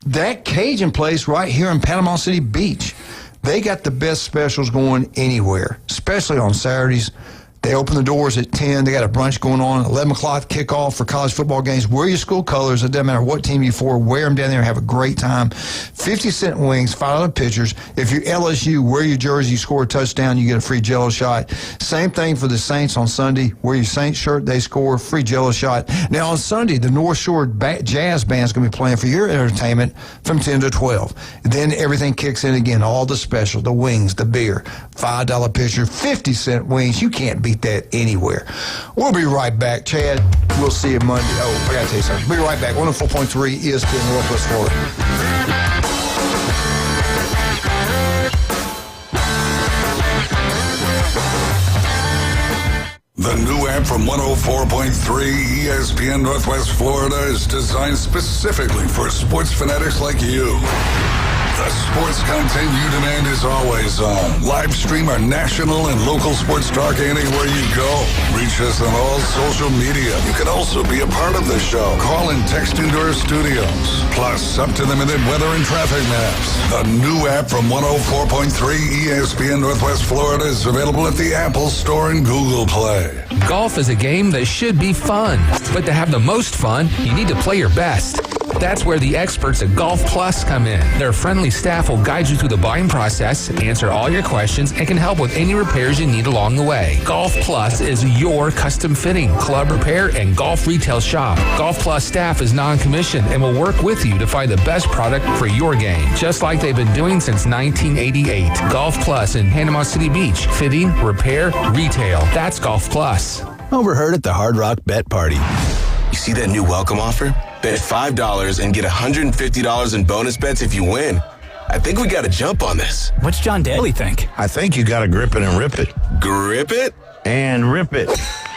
that Cajun place right here in Panama City Beach. They got the best specials going anywhere, especially on Saturdays. They open the doors at 10. They got a brunch going on. 11 o'clock kickoff for college football games. Wear your school colors. It doesn't matter what team you're for. Wear them down there and have a great time. 50-cent wings, $5 pitchers. If you're LSU, wear your jersey. You score a touchdown, you get a free Jell-O shot. Same thing for the Saints on Sunday. Wear your Saints shirt, they score, free Jell-O shot. Now on Sunday, the North Shore Jazz Band's going to be playing for your entertainment from 10 to 12. Then everything kicks in again. All the special, the wings, the beer, $5 pitcher, 50-cent wings. You can't beat that anywhere. We'll be right back. Chad, we'll see you Monday. Oh, I got to tell you something. We'll be right back. 104.3 ESPN Northwest Florida. The new app from 104.3 ESPN Northwest Florida is designed specifically for sports fanatics like you. The sports content you demand is always on. Live stream our national and local sports talk anywhere you go. Reach us on all social media. You can also be a part of the show. Call and text into our studios. Plus, up-to-the-minute weather and traffic maps. The new app from 104.3 ESPN Northwest Florida is available at the Apple Store and Google Play. Golf is a game that should be fun, but to have the most fun, you need to play your best. That's where the experts at Golf Plus come in. Their friendly staff will guide you through the buying process, answer all your questions, and can help with any repairs you need along the way. Golf Plus is your custom fitting, club repair, and golf retail shop. Golf Plus staff is non-commissioned and will work with you to find the best product for your game, just like they've been doing since 1988. Golf Plus in Panama City Beach. Fitting, repair, retail. That's Golf Plus. Overheard at the Hard Rock Bet Party. You see that new welcome offer? Bet $5 and get $150 in bonus bets if you win. I think we got to jump on this. What's John Daly think? I think you got to grip it and rip it. Grip it? And rip it.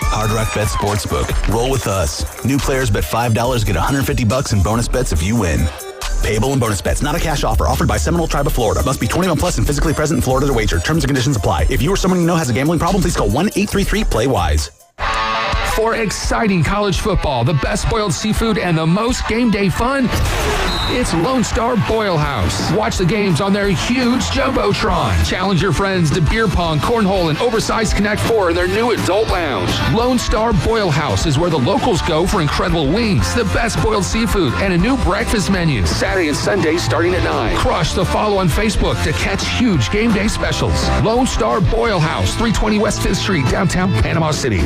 Hard Rock Bet Sportsbook. Roll with us. New players bet $5, get $150 in bonus bets if you win. Payable and bonus bets, not a cash offer. Offered by Seminole Tribe of Florida. Must be 21 plus and physically present in Florida to wager. Terms and conditions apply. If you or someone you know has a gambling problem, please call 1-833-PLAY-WISE. For exciting college football, the best boiled seafood, and the most game day fun, it's Lone Star Boil House. Watch the games on their huge Jumbotron. Challenge your friends to beer pong, cornhole, and oversized Connect 4 in their new adult lounge. Lone Star Boil House is where the locals go for incredible wings, the best boiled seafood, and a new breakfast menu. Saturday and Sunday starting at 9. Crush the follow on Facebook to catch huge game day specials. Lone Star Boil House, 320 West 5th Street, downtown Panama City.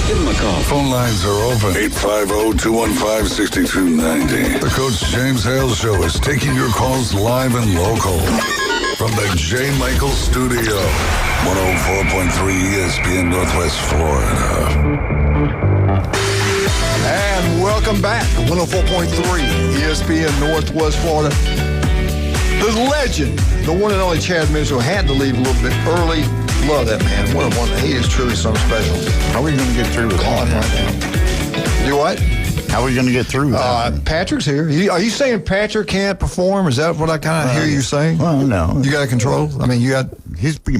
Give him a call. Phone lines are open. 850-215-6290. The Coach James Hale Show is taking your calls live and local. From the J. Michael Studio, 104.3 ESPN Northwest Florida. And welcome back to 104.3 ESPN Northwest Florida. The legend, the one and only Chad Mitchell, had to leave a little bit early. Love that man. What a wonder. He is truly something special. How are we going to get through with that right now? Do what? How are we going to get through with that? Patrick's here. Are you saying Patrick can't perform? Is that what I kind of hear you saying? Well, no. You got control? I mean, you got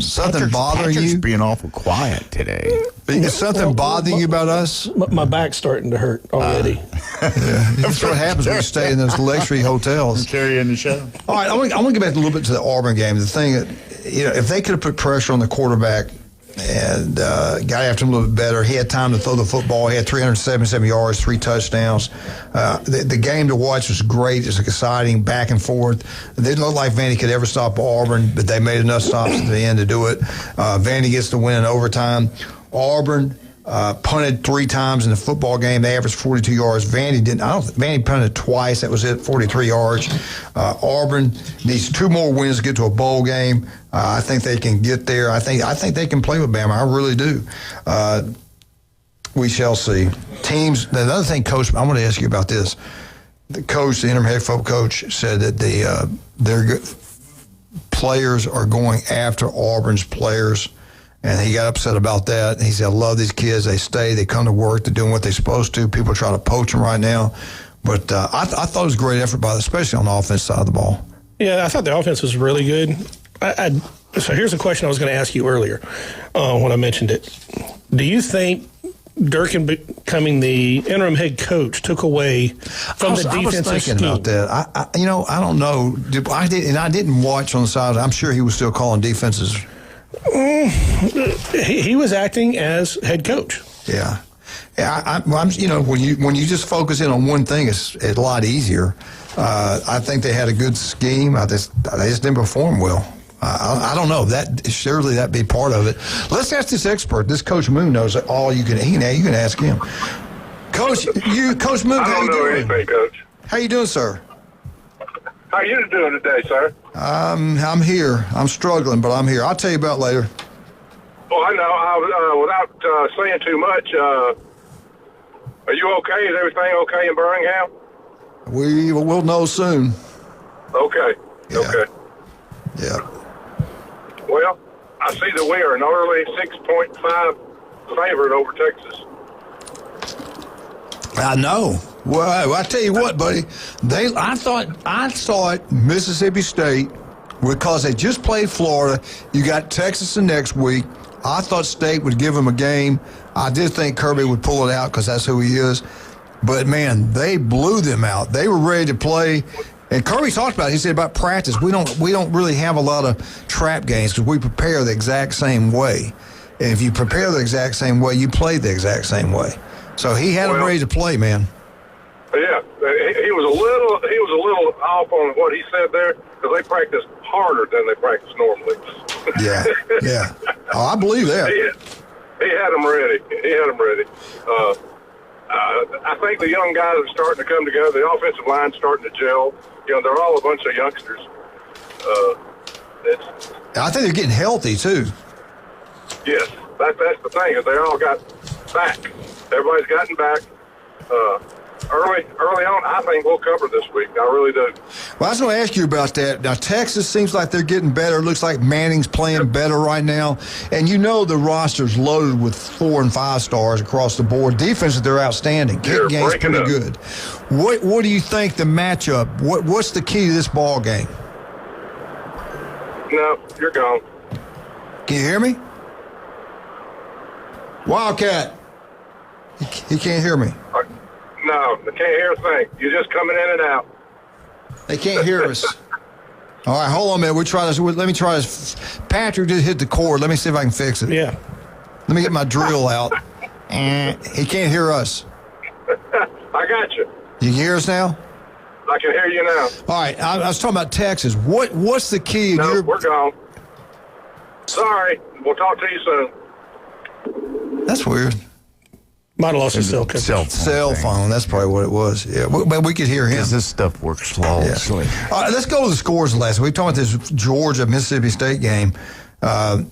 something bothering Patrick's you? being awful quiet today. Is something bothering you about us? My back's starting to hurt already. That's what happens when you stay in those luxury hotels. Carrying the show. All right, I want to get back a little bit to the Auburn game. The thing that, if they could have put pressure on the quarterback and got after him a little bit better, he had time to throw the football. He had 377 yards, 3 touchdowns. The game to watch was great. It's exciting, back and forth. It didn't look like Vandy could ever stop Auburn, but they made enough stops at the end to do it. Vandy gets the win in overtime. Auburn punted 3 times in the football game. They averaged 42 yards. Vandy didn't. Vandy punted twice. That was it, 43 yards. Auburn needs 2 more wins to get to a bowl game. I think they can get there. I think they can play with Bama. I really do. We shall see. Teams. The other thing, Coach, I want to ask you about this. The coach, the interim head football coach, said that their players are going after Auburn's players. And he got upset about that. He said, I love these kids. They stay. They come to work. They're doing what they're supposed to. People are trying to poach them right now. But I thought it was a great effort, especially on the offense side of the ball. Yeah, I thought the offense was really good. So here's a question I was going to ask you earlier when I mentioned it. Do you think Durkin becoming the interim head coach took away from the defensive scheme? I was thinking about that. I don't know. I didn't watch on the side. I'm sure he was still calling defenses. He was acting as head coach. Yeah. I'm when you just focus in on one thing, it's a lot easier. I think they had a good scheme. They just didn't perform well. I don't know. Surely that'd be part of it. Let's ask this expert. This Coach Moon knows all you can. You can ask him. Coach Moon. I don't know anything, Coach. How you doing, sir? How are you doing today, sir? I'm here. I'm struggling, but I'm here. I'll tell you about it later. Well, I know. Without saying too much, are you okay? Is everything okay in Birmingham? We'll know soon. Okay. Yeah. Okay. Yeah. Well, I see that we are an early 6.5 favorite over Texas. I know. Well, I tell you what, buddy. I thought Mississippi State, because they just played Florida. You got Texas the next week. I thought State would give them a game. I did think Kirby would pull it out because that's who he is. But man, they blew them out. They were ready to play. And Kirby talked about it. He said about practice. We don't really have a lot of trap games because we prepare the exact same way. And if you prepare the exact same way, you play the exact same way. So he had them ready to play, man. Yeah, he was a little off on what he said there because they practiced harder than they practice normally. Yeah. Oh, I believe that. He had them ready. I think the young guys are starting to come together. The offensive line's starting to gel. They're all a bunch of youngsters. I think they're getting healthy too. Yes, that's the thing. Is they all got back. Everybody's gotten back. Early on, I think we'll cover this week. I really do. Well, I was going to ask you about that. Now, Texas seems like they're getting better. It looks like Manning's playing better right now. And you know the roster's loaded with 4 and 5 stars across the board. Defense, they're outstanding. Kick game's pretty good. What do you think the matchup? What's the key to this ball game? No, you're gone. Can you hear me? Wildcat. He can't hear me. No, they can't hear a thing. You're just coming in and out. They can't hear us. All right, hold on a minute. Let me try this. Patrick just hit the cord. Let me see if I can fix it. Yeah. Let me get my drill out. He can't hear us. I got you. You can hear us now? I can hear you now. All right, I was talking about Texas. What's the key? No, we're gone. Sorry. We'll talk to you soon. That's weird. Might have lost his cell phone. That's probably what it was. Yeah, but we could hear him. This stuff works flawlessly. Yeah. All right, let's go to the scores last week. We talked about this Georgia-Mississippi State game. And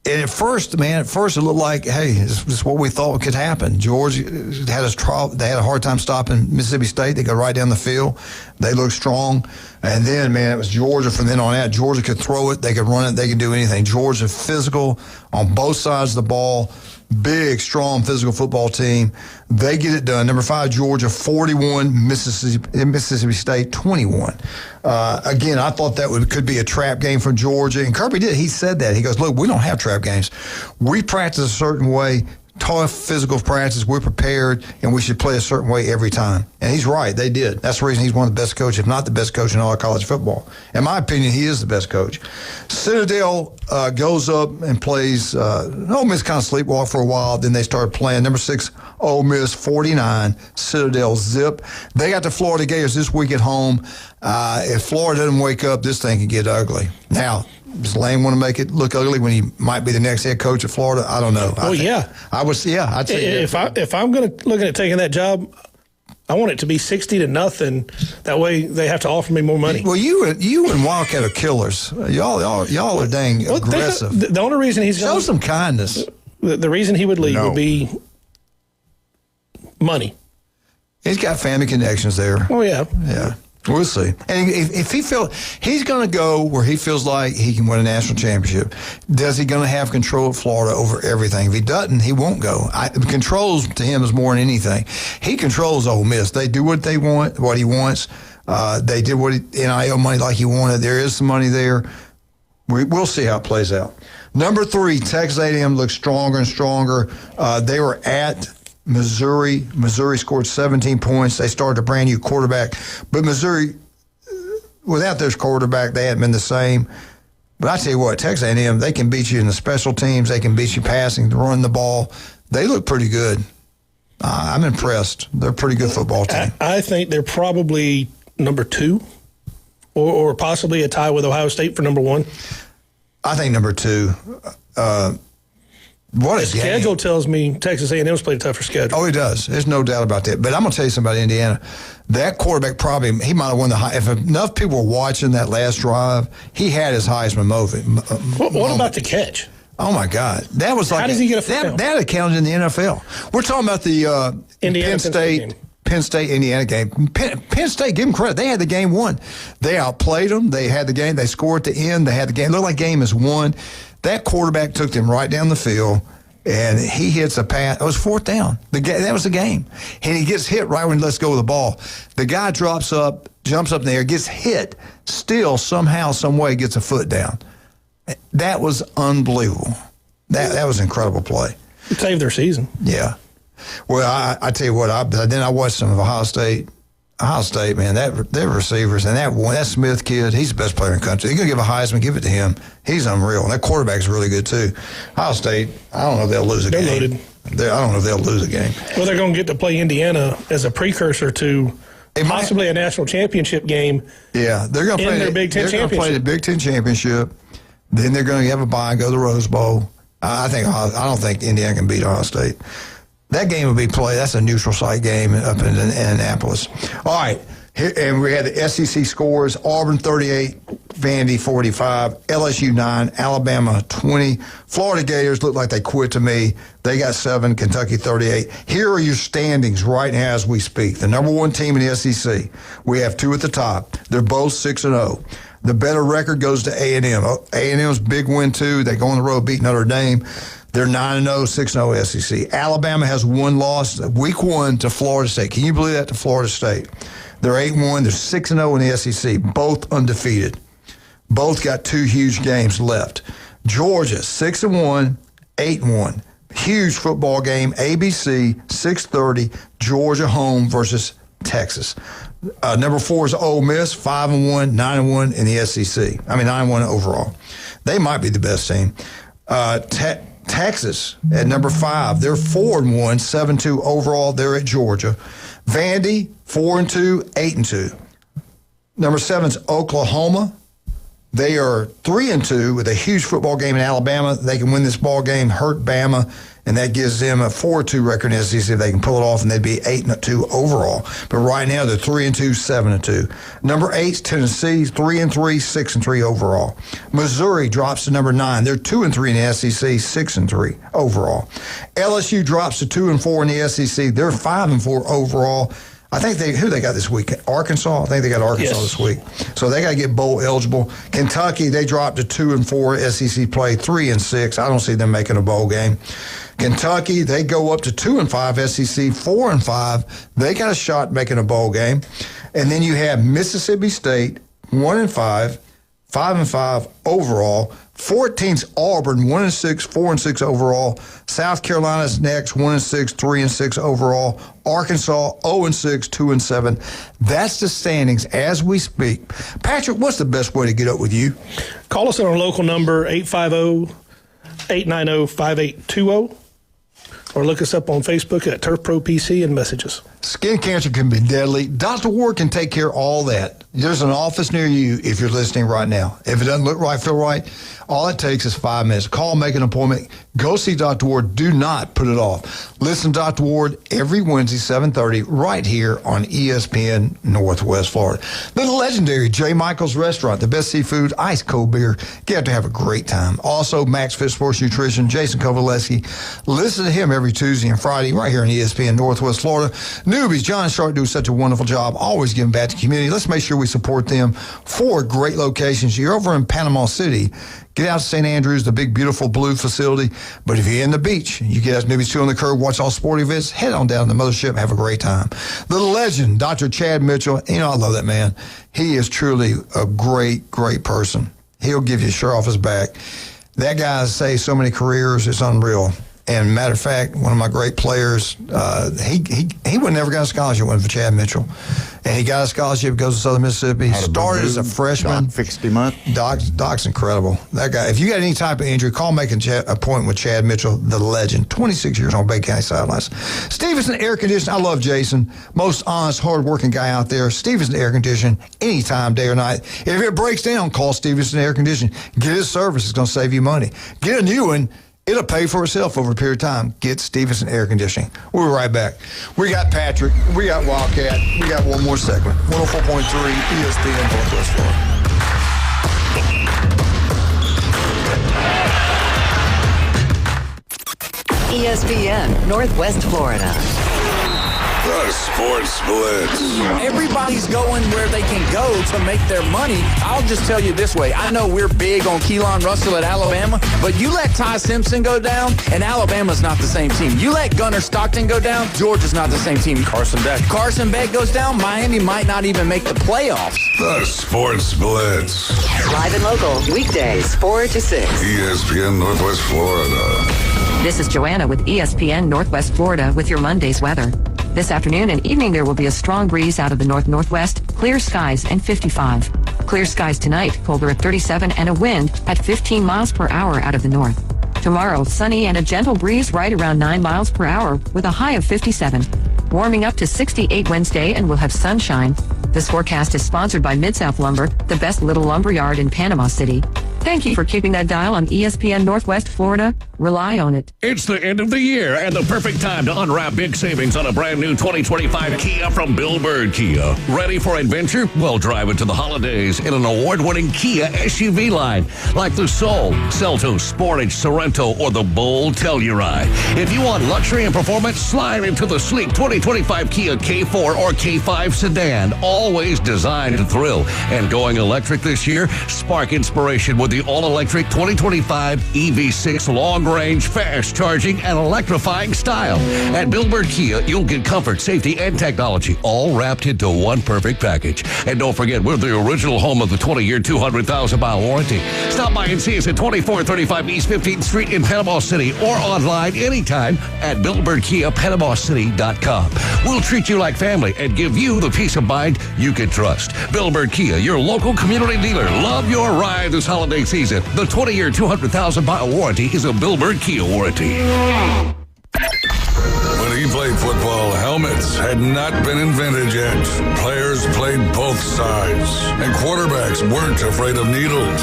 at first, it looked like, hey, this is what we thought could happen. Georgia had they had a hard time stopping Mississippi State. They go right down the field. They looked strong. And then, it was Georgia from then on out. Georgia could throw it. They could run it. They could do anything. Georgia physical on both sides of the ball. Big, strong physical football team. They get it done. Number 5, Georgia, 41. Mississippi State, 21. Again, I thought that could be a trap game for Georgia. And Kirby did. He said that. He goes, look, we don't have trap games. We practice a certain way. Tough physical practice. We're prepared, and we should play a certain way every time. And he's right. They did. That's the reason he's one of the best coaches, if not the best coach in all of college football. In my opinion, he is the best coach. Citadel goes up and plays. Ole Miss kind of sleepwalk for a while. Then they started playing. Number 6, Ole Miss, 49. Citadel zip. They got the Florida Gators this week at home. If Florida doesn't wake up, this thing can get ugly. Now, does Lane want to make it look ugly when he might be the next head coach of Florida? I don't know. I'd say if I'm looking at taking that job, I want it to be 60-0. That way they have to offer me more money. Well, you and Wildcat are killers. Y'all are dang aggressive. The only reason he's show some kindness. The reason he would leave would be money. He's got family connections there. Oh yeah. Yeah. We'll see. And if he he's going to go where he feels like he can win a national championship. Does he going to have control of Florida over everything? If he doesn't, he won't go. Controls to him is more than anything. He controls Ole Miss. They do what they want, what he wants. They did NIL money like he wanted. There is some money there. We'll see how it plays out. Number 3, Texas A&M looks stronger and stronger. They were at Missouri. Missouri scored 17 points. They started a brand new quarterback. But Missouri, without their quarterback, they hadn't been the same. But I tell you what, Texas A&M, they can beat you in the special teams. They can beat you passing, running the ball. They look pretty good. I'm impressed. They're a pretty good football team. I think they're probably number 2 or possibly a tie with Ohio State for number 1. I think number 2. What a schedule tells me Texas A&M's played a tougher schedule. Oh, he does. There's no doubt about that. But I'm going to tell you something about Indiana. That quarterback he might have won if enough people were watching that last drive, he had his Heisman moment. What about the catch? Oh, my God. That was like how does he get a foot down? That accounted in the NFL. We're talking about the Penn State, Indiana game. Penn State, give them credit. They had the game won. They outplayed them. They had the game. They scored at the end. They had the game. It looked like game is won. That quarterback took them right down the field, and he hits a pass. It was 4th down. That was the game. And he gets hit right when he lets go of the ball. The guy jumps up in the air, gets hit, still somehow, some way gets a foot down. That was unbelievable. That was an incredible play. It saved their season. Yeah. Well, I tell you what, then I watched some of Ohio State. Ohio State, man, their receivers, and that Smith kid, he's the best player in the country. You're going to give a Heisman, give it to him. He's unreal. And that quarterback's really good, too. Ohio State, I don't know if they'll lose a game. They're loaded. I don't know if they'll lose a game. Well, they're going to get to play Indiana as a precursor to possibly a national championship game. Yeah, they're going to play their Big Ten championship. They're going to play the Big Ten championship. Then they're going to have a bye and go to the Rose Bowl. I don't think Indiana can beat Ohio State. That game will be played. That's a neutral site game up in Annapolis. All right. And we had the SEC scores. Auburn 38, Vandy 45, LSU 9, Alabama 20. Florida Gators look like they quit to me. They got 7, Kentucky 38. Here are your standings right now as we speak. The number 1 team in the SEC. We have 2 at the top. They're both 6-0. The better record goes to A&M. A&M's big win, too. They go on the road, beat Notre Dame. They're 9-0, 6-0 SEC. Alabama has 1 loss, week 1 to Florida State. Can you believe that, to Florida State? They're 8-1. They're 6-0 in the SEC, both undefeated. Both got 2 huge games left. Georgia, 6-1, 8-1. Huge football game, ABC, 6:30, Georgia home versus Texas. Number 4 is Ole Miss, 5-1, 9-1 in the SEC. 9-1 overall. They might be the best team. Texas at number 5, they're 4-1, 7-2 overall. They're at Georgia. Vandy, 4-2, 8-2. Number 7 is Oklahoma. They are 3-2 with a huge football game in Alabama. They can win this ball game, hurt Bama, and that gives them a 4-2 record in the SEC if they can pull it off, and they'd be 8-2 overall. But right now they're 3-2, 7-2. Number 8 is Tennessee, 3-3, 6-3 overall. Missouri drops to number 9. They're 2-3 in the SEC, 6-3 overall. LSU drops to 2-4 in the SEC. They're 5-4 overall. I think who they got this week? Arkansas? I think they got Arkansas this week. So they got to get bowl eligible. Kentucky, they dropped to 2-4 SEC play, 3-6. I don't see them making a bowl game. Kentucky, they go up to 2-5 SEC, 4-5. They got a shot making a bowl game. And then you have Mississippi State, 1-5, 5-5 overall. 14's Auburn, 1-6, 4-6 overall. South Carolina's next, 1-6, 3-6 overall. Arkansas, 0-6, 2-7. That's the standings as we speak. Patrick, what's the best way to get up with you? Call us on our local number, 850-890-5820. Or look us up on Facebook at Turf Pro PC and messages. Skin cancer can be deadly. Dr. Ward can take care of all that. There's an office near you if you're listening right now. If it doesn't look right, feel right, all it takes is 5 minutes. Call, make an appointment. Go see Dr. Ward. Do not put it off. Listen to Dr. Ward every Wednesday, 7:30, right here on ESPN Northwest Florida. The legendary J. Michael's Restaurant, the best seafood, ice cold beer. Get out to have a great time. Also, Max Fit Sports Nutrition, Jason Kovaleski. Listen to him every Tuesday and Friday right here on ESPN Northwest Florida. Newbies, John Sharp do such a wonderful job, always giving back to the community. Let's make sure we support them. 4 great locations. You're over in Panama City. Get out to St. Andrews, the big, beautiful blue facility. But if you're in the beach, you get out to Newbies 2 on the curb, watch all sporting events, head on down to the mothership, have a great time. The legend, Dr. Chad Mitchell. I love that man. He is truly a great, great person. He'll give you a shirt off his back. That guy saved so many careers, it's unreal. And matter of fact, one of my great players, he would never got a scholarship for Chad Mitchell. And he got a scholarship, goes to Southern Mississippi. He started as a freshman. Doc fixed him up. Doc's incredible. That guy, if you got any type of injury, call, make an appointment with Chad Mitchell, the legend. 26 years on Bay County sidelines. Stevenson Air Conditioning. I love Jason. Most honest, hard-working guy out there. Stevenson Air Conditioning, anytime, day or night. If it breaks down, call Stevenson Air Conditioning. Get his service. It's going to save you money. Get a new one. It'll pay for itself over a period of time. Get Stevenson Air Conditioning. We'll be right back. We got Patrick. We got Wildcat. We got one more segment. 104.3 ESPN Northwest Florida. ESPN Northwest Florida. The Sports Blitz. Everybody's going where they can go to make their money. I'll just tell you this way. I know we're big on Keelan Russell at Alabama, but you let Ty Simpson go down, and Alabama's not the same team. You let Gunnar Stockton go down, Georgia's not the same team. Carson Beck goes down, Miami might not even make the playoffs. The Sports Blitz. Live and local, weekdays, 4 to 6. ESPN Northwest Florida. This is Joanna with ESPN Northwest Florida with your Monday's weather. This afternoon and evening, there will be a strong breeze out of the north-northwest, clear skies and 55. Clear skies tonight, colder at 37 and a wind at 15 miles per hour out of the north. Tomorrow, sunny and a gentle breeze right around 9 miles per hour with a high of 57. Warming up to 68 Wednesday and we'll have sunshine. This forecast is sponsored by Mid-South Lumber, the best little lumber yard in Panama City. Thank you for keeping that dial on ESPN Northwest Florida. Rely on it. It's the end of the year and the perfect time to unwrap big savings on a brand new 2025 Kia from Bill Bird Kia. Ready for adventure? Well, drive into the holidays in an award-winning Kia SUV line like the Soul, Seltos, Sportage, Sorento, or the bold Telluride. If you want luxury and performance, slide into the sleek 2025 Kia K4 or K5 sedan, always designed to thrill. And going electric this year, spark inspiration with the all-electric 2025 EV6 long-range, fast-charging, and electrifying style. At Bill Bird Kia, you'll get comfort, safety, and technology, all wrapped into one perfect package. And don't forget, we're the original home of the 20-year, 200,000-mile warranty. Stop by and see us at 2435 East 15th Street in Panama City or online anytime at BillBirdKiaPanamaCity.com. We'll treat you like family and give you the peace of mind you can trust. Bill Bird Kia, your local community dealer. Love your ride this holiday season. The 20-year, 200,000-mile warranty is a Bill Bird Kia warranty. When he played football, helmets had not been invented yet. Players played both sides, and quarterbacks weren't afraid of needles.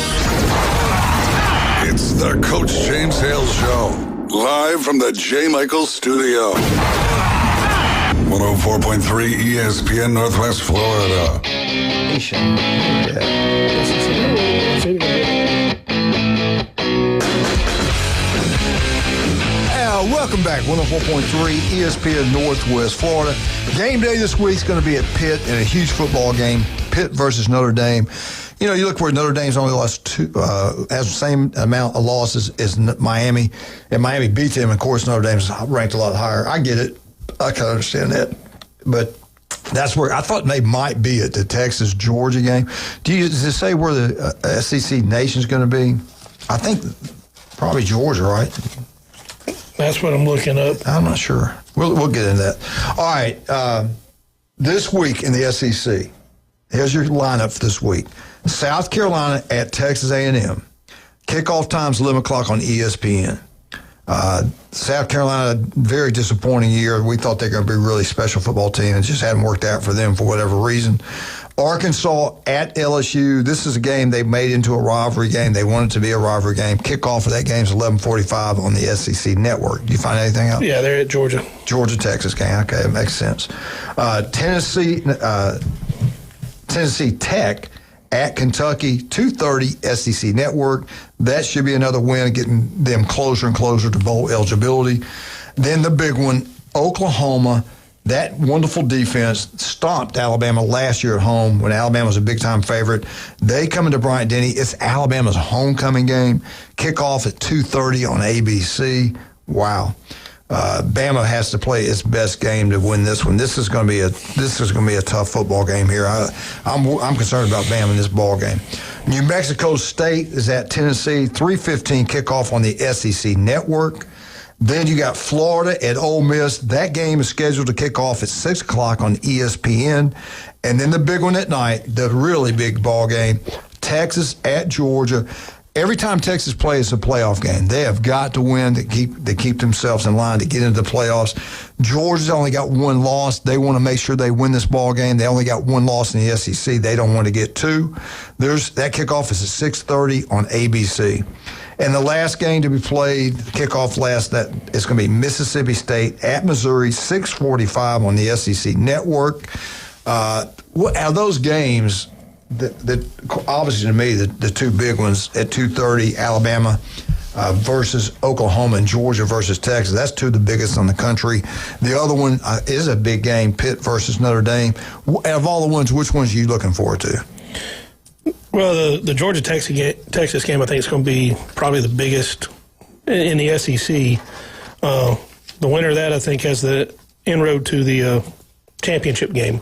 It's the Coach James Hale Show, live from the J. Michaels Studio. 104.3 ESPN Northwest Florida. Welcome back, 104.3 ESPN Northwest Florida. Game day this week is going to be at Pitt in a huge football game, Pitt versus Notre Dame. You know, you look where Notre Dame's only lost has the same amount of losses as Miami, and Miami beat them. Of course, Notre Dame's ranked a lot higher. I get it. I can understand that. But that's where I thought they might be at the Texas-Georgia game. Does it say where the SEC nation's going to be? I think probably Georgia, right? That's what I'm looking up. I'm not sure. We'll get into that. All right. This week in the SEC, here's your lineup for this week. South Carolina at Texas A&M. Kickoff time's 11 o'clock on ESPN. South Carolina, very disappointing year. We thought they were going to be a really special football team. It just hadn't worked out for them for whatever reason. Arkansas at LSU. This is a game they made into a rivalry game. They wanted it to be a rivalry game. Kickoff of that game is 11:45 on the SEC network. Do you find anything out? Yeah, they're at Georgia. Georgia-Texas game. Okay, it makes sense. Tennessee Tech at Kentucky, 2:30 SEC network. That should be another win, getting them closer and closer to bowl eligibility. Then the big one, Oklahoma. That wonderful defense stomped Alabama last year at home when Alabama was a big-time favorite. They come into Bryant-Denny. It's Alabama's homecoming game. Kickoff at 2:30 on ABC. Wow. Bama has to play its best game to win this one. This is going to be a tough football game here. I'm concerned about Bama in this ball game. New Mexico State is at Tennessee. 3:15 kickoff on the SEC network. Then you got Florida at Ole Miss. That game is scheduled to kick off at 6 o'clock on ESPN. And then the big one at night, the really big ball game, Texas at Georgia. Every time Texas plays a playoff game, they have got to win to keep themselves in line to get into the playoffs. Georgia's only got one loss. They want to make sure they win this ball game. They only got one loss in the SEC. They don't want to get two. That kickoff is at 6:30 on ABC. And the last game to be played, kickoff that is going to be Mississippi State at Missouri, 6:45 on the SEC network. Out of those games, that obviously to me, the two big ones at 2:30, Alabama versus Oklahoma and Georgia versus Texas. That's two of the biggest in the country. The other one is a big game, Pitt versus Notre Dame. Out of all the ones, which ones are you looking forward to? Well, the Georgia-Texas game, I think, is going to be probably the biggest in the SEC. The winner of that, I think, has the inroad to the championship game.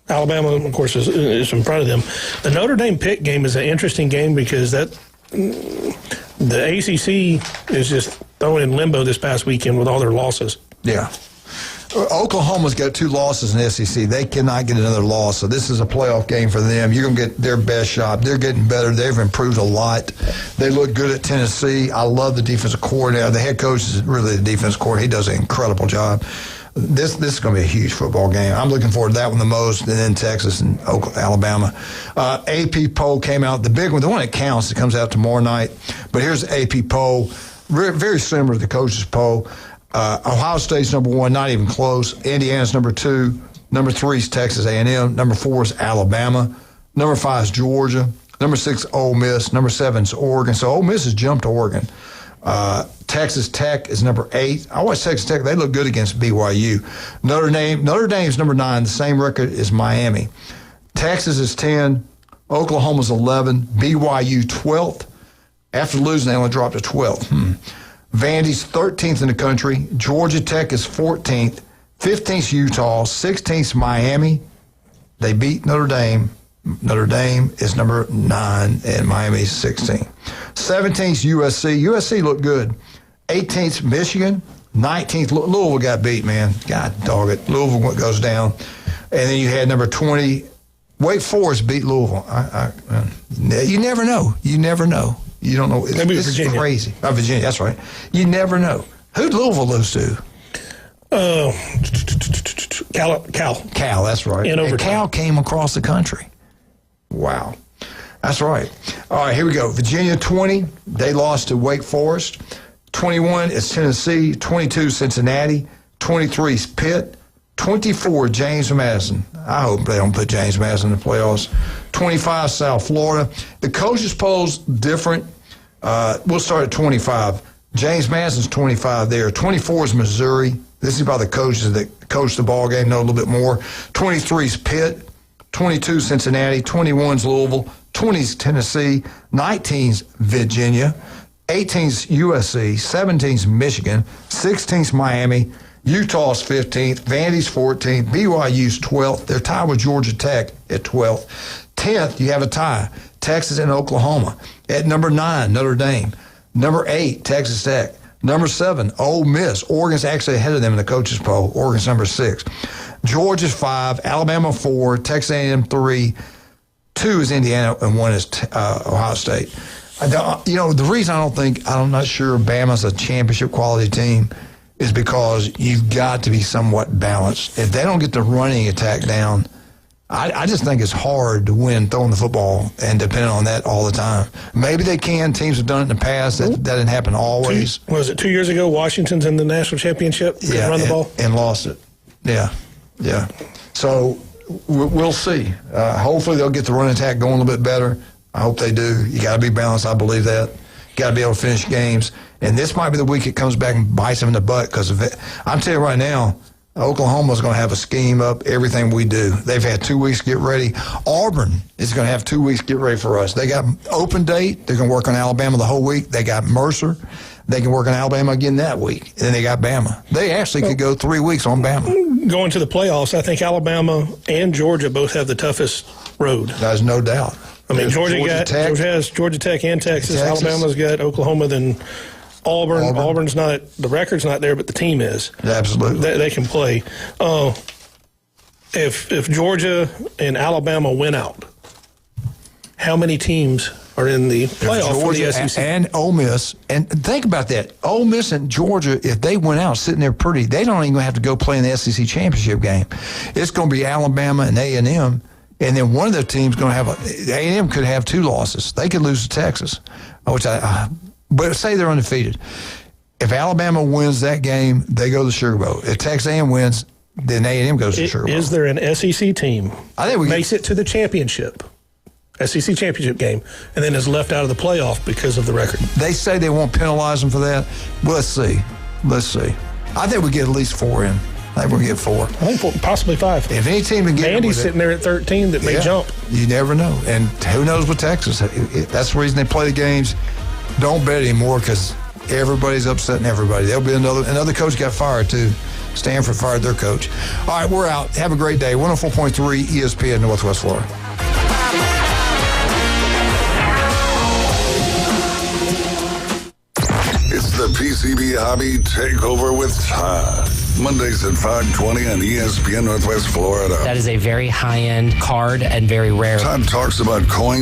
Alabama, of course, is in front of them. The Notre Dame-Pitt game is an interesting game because the ACC is just thrown in limbo this past weekend with all their losses. Yeah. Oklahoma's got two losses in the SEC. They cannot get another loss, so this is a playoff game for them. You're going to get their best shot. They're getting better. They've improved a lot. They look good at Tennessee. I love the defensive coordinator. The head coach is really the defensive coordinator. He does an incredible job. this is going to be a huge football game. I'm looking forward to that one the most, and then Texas and Alabama. AP poll came out, the big one, the one that counts. It comes out tomorrow night. But here's the AP poll, very similar to the coaches poll. Ohio State's number 1, not even close. Indiana's number 2. Number 3 is Texas A&M. Number 4 is Alabama. Number 5 is Georgia. Number 6, Ole Miss. Number 7 is Oregon. So Ole Miss has jumped Oregon. Texas Tech is number 8. I watch Texas Tech. They look good against BYU. Notre Dame's number 9. The same record as Miami. Texas is 10. Oklahoma's 11. BYU 12th. After losing, they only dropped to 12th. Vandy's 13th in the country. Georgia Tech is 14th. 15th Utah. 16th Miami. They beat Notre Dame. Notre Dame is number 9, and Miami's 16. 17th USC. USC looked good. 18th Michigan. 19th Louisville got beat, man. God dog it. Louisville goes down. And then you had number 20. Wake Forest beat Louisville. You never know. You never know. You don't know. This is crazy. Virginia, that's right. You never know. Who'd Louisville lose to? Cal. Cal, that's right. And Cal came across the country. Wow. That's right. All right, here we go. Virginia 20, they lost to Wake Forest. 21 is Tennessee. 22 Cincinnati. 23 is Pitt. 24 James Madison. I hope they don't put James Madison in the playoffs. 25 South Florida. The coaches poll's different. We'll start at 25. James Madison's 25 there. 24 is Missouri. This is by the coaches that coach the ball game, know a little bit more. 23 is Pitt. 22 Cincinnati, 21's Louisville, 20's Tennessee, 19's Virginia, 18's USC, 17's Michigan, 16's Miami, Utah's 15th, Vandy's 14th, BYU's 12th. They're tied with Georgia Tech at 12th. 10th, you have a tie, Texas and Oklahoma. At number 9, Notre Dame. Number 8, Texas Tech. Number 7, Ole Miss. Oregon's actually ahead of them in the coaches poll. Oregon's number 6. Georgia's 5, Alabama 4, Texas A&M 3, 2 is Indiana, and 1 is Ohio State. The reason I'm not sure Bama's a championship quality team is because you've got to be somewhat balanced. If they don't get the running attack down, I just think it's hard to win throwing the football and depending on that all the time. Maybe they can. Teams have done it in the past. That didn't happen always. Was it 2 years ago? Washington's in the national championship. Yeah, run the ball and lost it. Yeah. So we'll see. Hopefully they'll get the run attack going a little bit better. I hope they do. You got to be balanced. I believe that. You got to be able to finish games. And this might be the week it comes back and bites them in the butt because of it. I'm telling you right now, Oklahoma's going to have a scheme up everything we do. They've had 2 weeks to get ready. Auburn is going to have 2 weeks to get ready for us. They got open date. They're going to work on Alabama the whole week. They got Mercer. They can work on Alabama again that week. And then they got Bama. They actually could go 3 weeks on Bama. Going to the playoffs, I think Alabama and Georgia both have the toughest road. There's no doubt. I mean, Georgia has Georgia Tech and Texas. Alabama's got Oklahoma, then Auburn. Auburn's not, the record's not there, but the team is. Absolutely. They can play. If Georgia and Alabama win out, how many teams are in the playoff for the SEC? And Ole Miss. And think about that. Ole Miss and Georgia, if they went out sitting there pretty, they don't even have to go play in the SEC championship game. It's going to be Alabama and A&M. And then one of the teams going to have A&M could have 2 losses. They could lose to Texas, but say they're undefeated. If Alabama wins that game, they go to the Sugar Bowl. If Texas A&M wins, then A&M goes to the Sugar Bowl. Is there an SEC team I think makes it to the championship, SEC championship game, and then is left out of the playoff because of the record? They say they won't penalize them for that. Well, let's see. I think we get at least 4 in. I think we'll get 4. I think possibly 5. If any team can get Andy's sitting there at 13 that may jump. You never know. And who knows with Texas? That's the reason they play the games. Don't bet anymore because everybody's upsetting everybody. There'll be another coach got fired too. Stanford fired their coach. All right, we're out. Have a great day. 104.3 ESPN Northwest Florida. It's the PCB Hobby Takeover with Todd. Mondays at 5:20 on ESPN Northwest Florida. That is a very high-end card and very rare. Todd talks about coins.